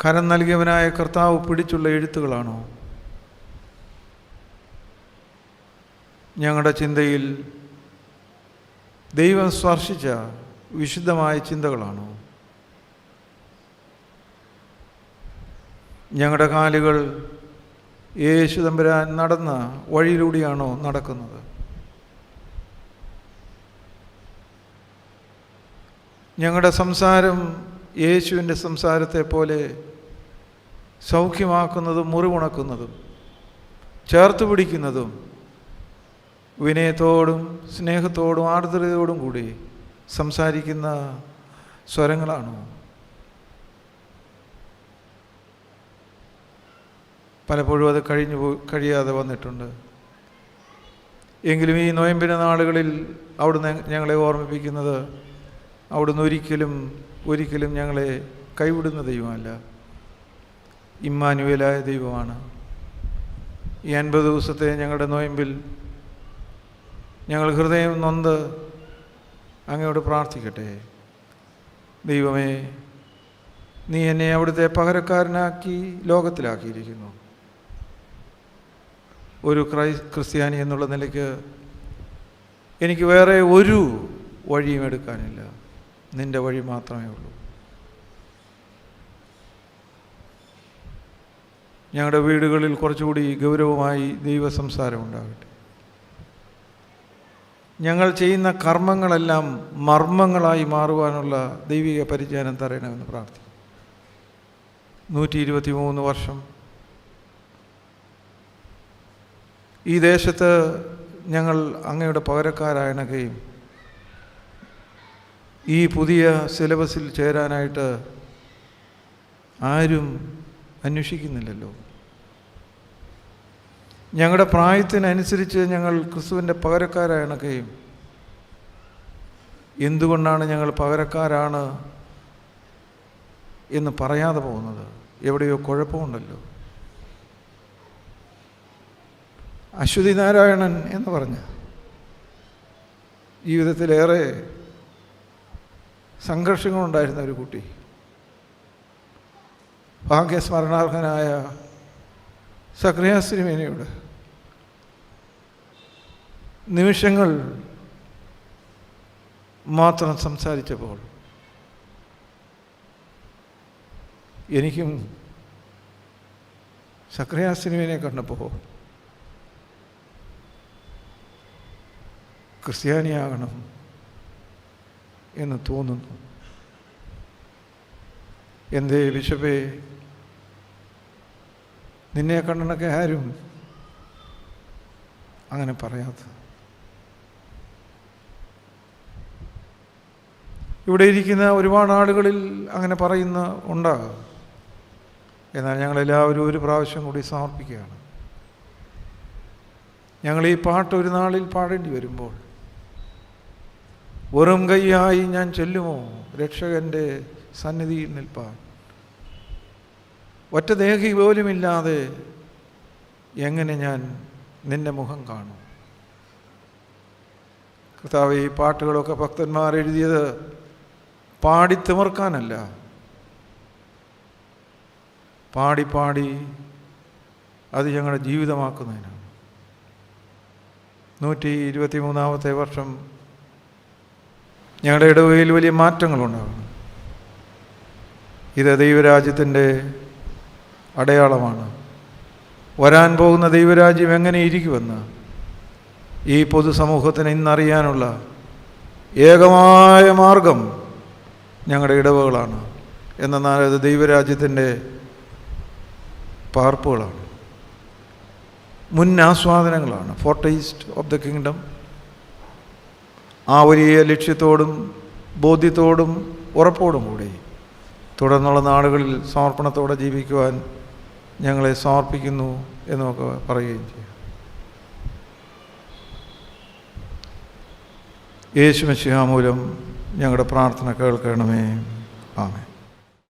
കരം നൽകിയവനായ കർത്താവ് പിടിച്ചുള്ള എഴുത്തുകളാണോ? ഞങ്ങളുടെ ചിന്തയിൽ ദൈവം സ്പർശിച്ച വിശുദ്ധമായ ചിന്തകളാണോ? ഞങ്ങളുടെ കാലുകൾ യേശു തമ്പുരാൻ നടന്ന വഴിയിലൂടെയാണോ നടക്കുന്നത്? ഞങ്ങളുടെ സംസാരം യേശുവിൻ്റെ സംസാരത്തെ പോലെ സൗഖ്യമാക്കുന്നതും മുറിവുണക്കുന്നതും ചേർത്ത് പിടിക്കുന്നതും വിനയത്തോടും സ്നേഹത്തോടും ആർദ്രതയോടും കൂടി സംസാരിക്കുന്ന സ്വരങ്ങളാണോ? പലപ്പോഴും അത് കഴിയാതെ വന്നിട്ടുണ്ട്. എങ്കിലും ഈ നോയമ്പിൻ്റെ നാളുകളിൽ അവിടുന്ന് ഞങ്ങളെ ഓർമ്മിപ്പിക്കുന്നത് അവിടുന്ന് ഒരിക്കലും ഞങ്ങളെ കൈവിടുന്ന ദൈവമല്ല, ഇമ്മാനുവേലായ ദൈവമാണ്. ഈ 50 ദിവസത്തെ ഞങ്ങളുടെ നോയമ്പിൽ ഞങ്ങൾ ഹൃദയം നൊന്ത് അങ്ങയോട് പ്രാർത്ഥിക്കട്ടെ. ദൈവമേ, നീ എന്നെ അവിടുത്തെ പകരക്കാരനാക്കി ലോകത്തിലാക്കിയിരിക്കുന്നു. ഒരു ക്രിസ്ത്യാനി എന്നുള്ള നിലയ്ക്ക് എനിക്ക് വേറെ ഒരു വഴിയും എടുക്കാനില്ല, നിൻ്റെ വഴി മാത്രമേ ഉള്ളൂ. ഞങ്ങളുടെ വീടുകളിൽ കുറച്ചുകൂടി ഗൗരവമായി ദൈവസംസാരം ഉണ്ടാകട്ടെ. ഞങ്ങൾ ചെയ്യുന്ന കർമ്മങ്ങളെല്ലാം മർമ്മങ്ങളായി മാറുവാനുള്ള ദൈവിക പരിജ്ഞാനം തരണമെന്ന് പ്രാർത്ഥിക്കും. 123 വർഷം ഈ ദേശത്ത് ഞങ്ങൾ അങ്ങയുടെ പകരക്കാരായണകയും ഈ പുതിയ സിലബസിൽ ചേരാനായിട്ട് ആരും അന്വേഷിക്കുന്നില്ലല്ലോ. ഞങ്ങളുടെ പ്രായത്തിനനുസരിച്ച് ഞങ്ങൾ ക്രിസ്തുവിൻ്റെ പകരക്കാരായണകയും എന്തുകൊണ്ടാണ് ഞങ്ങൾ പകരക്കാരാണ് എന്ന് പറയാതെ പോകുന്നത്? എവിടെയോ കുഴപ്പമുണ്ടല്ലോ. അശ്വതി നാരായണൻ എന്ന് പറഞ്ഞ് ജീവിതത്തിലേറെ സംഘർഷങ്ങളുണ്ടായിരുന്ന ഒരു കുട്ടി, ഭാഗ്യസ്മരണാർഹനായ സക്രിയാസ് തിരുമേനിയോട് നിമിഷങ്ങൾ മാത്രം സംസാരിച്ചപ്പോൾ എനിക്കും സക്രിയാസ് തിരുമേനിയെ കണ്ടപ്പോൾ ക്രിസ്ത്യാനിയാകണം എന്ന് തോന്നുന്നു. എന്തേ ബിഷപ്പേ, നിന്നെ കണ്ടണൊക്കെ ആരും അങ്ങനെ പറയാത്ത? ഇവിടെ ഇരിക്കുന്ന ഒരുപാട് ആളുകളിൽ അങ്ങനെ പറയുന്ന ഉണ്ടാകും. എന്നാൽ ഞങ്ങളെല്ലാവരും ഒരു പ്രാവശ്യം കൂടി സമർപ്പിക്കുകയാണ്. ഞങ്ങൾ ഈ പാട്ട് ഒരു നാളിൽ പാടേണ്ടി വരുമ്പോൾ, വെറും കൈയായി ഞാൻ ചെല്ലുമോ രക്ഷകൻ്റെ സന്നിധിയിൽ നിൽപ്പാൻ? ഒറ്റ ദേഹി പോലുമില്ലാതെ എങ്ങനെ ഞാൻ നിൻ്റെ മുഖം കാണും? കർത്താവേ, ഈ പാട്ടുകളൊക്കെ ഭക്തന്മാർ എഴുതിയത് പാടി തിമിർക്കാനല്ല, പാടി അത് ഞങ്ങളുടെ ജീവിതമാക്കുന്നതിനാണ്. 123-ാമത്തെ വർഷം ഞങ്ങളുടെ ഇടവകയിൽ വലിയ മാറ്റങ്ങളുണ്ടാകണം. ഇത് ദൈവരാജ്യത്തിൻ്റെ അടയാളമാണ്. വരാൻ പോകുന്ന ദൈവരാജ്യം എങ്ങനെ ഇരിക്കുമെന്ന് ഈ പൊതുസമൂഹത്തിന് ഇന്നറിയാനുള്ള ഏകമായ മാർഗം ഞങ്ങളുടെ ഇടവകളാണ്. എന്നാൽ അത് ദൈവരാജ്യത്തിൻ്റെ പാർപ്പുകളാണ്, മുൻ ആസ്വാദനങ്ങളാണ്, ഫോർട്ടേസ്റ്റ് ഓഫ് ദ കിങ്ഡം. ആ വലിയ ലക്ഷ്യത്തോടും ബോധ്യത്തോടും ഉറപ്പോടും കൂടി തുടർന്നുള്ള നാളുകളിൽ സമർപ്പണത്തോടെ ജീവിക്കുവാൻ ഞങ്ങളെ സമർപ്പിക്കുന്നു എന്ന് നമുക്ക് പറയുകയും ചെയ്യാം. യേശു മിശിഹാ മൂലം ഞങ്ങളുടെ പ്രാർത്ഥന കേൾക്കണമേ. ആമേൻ.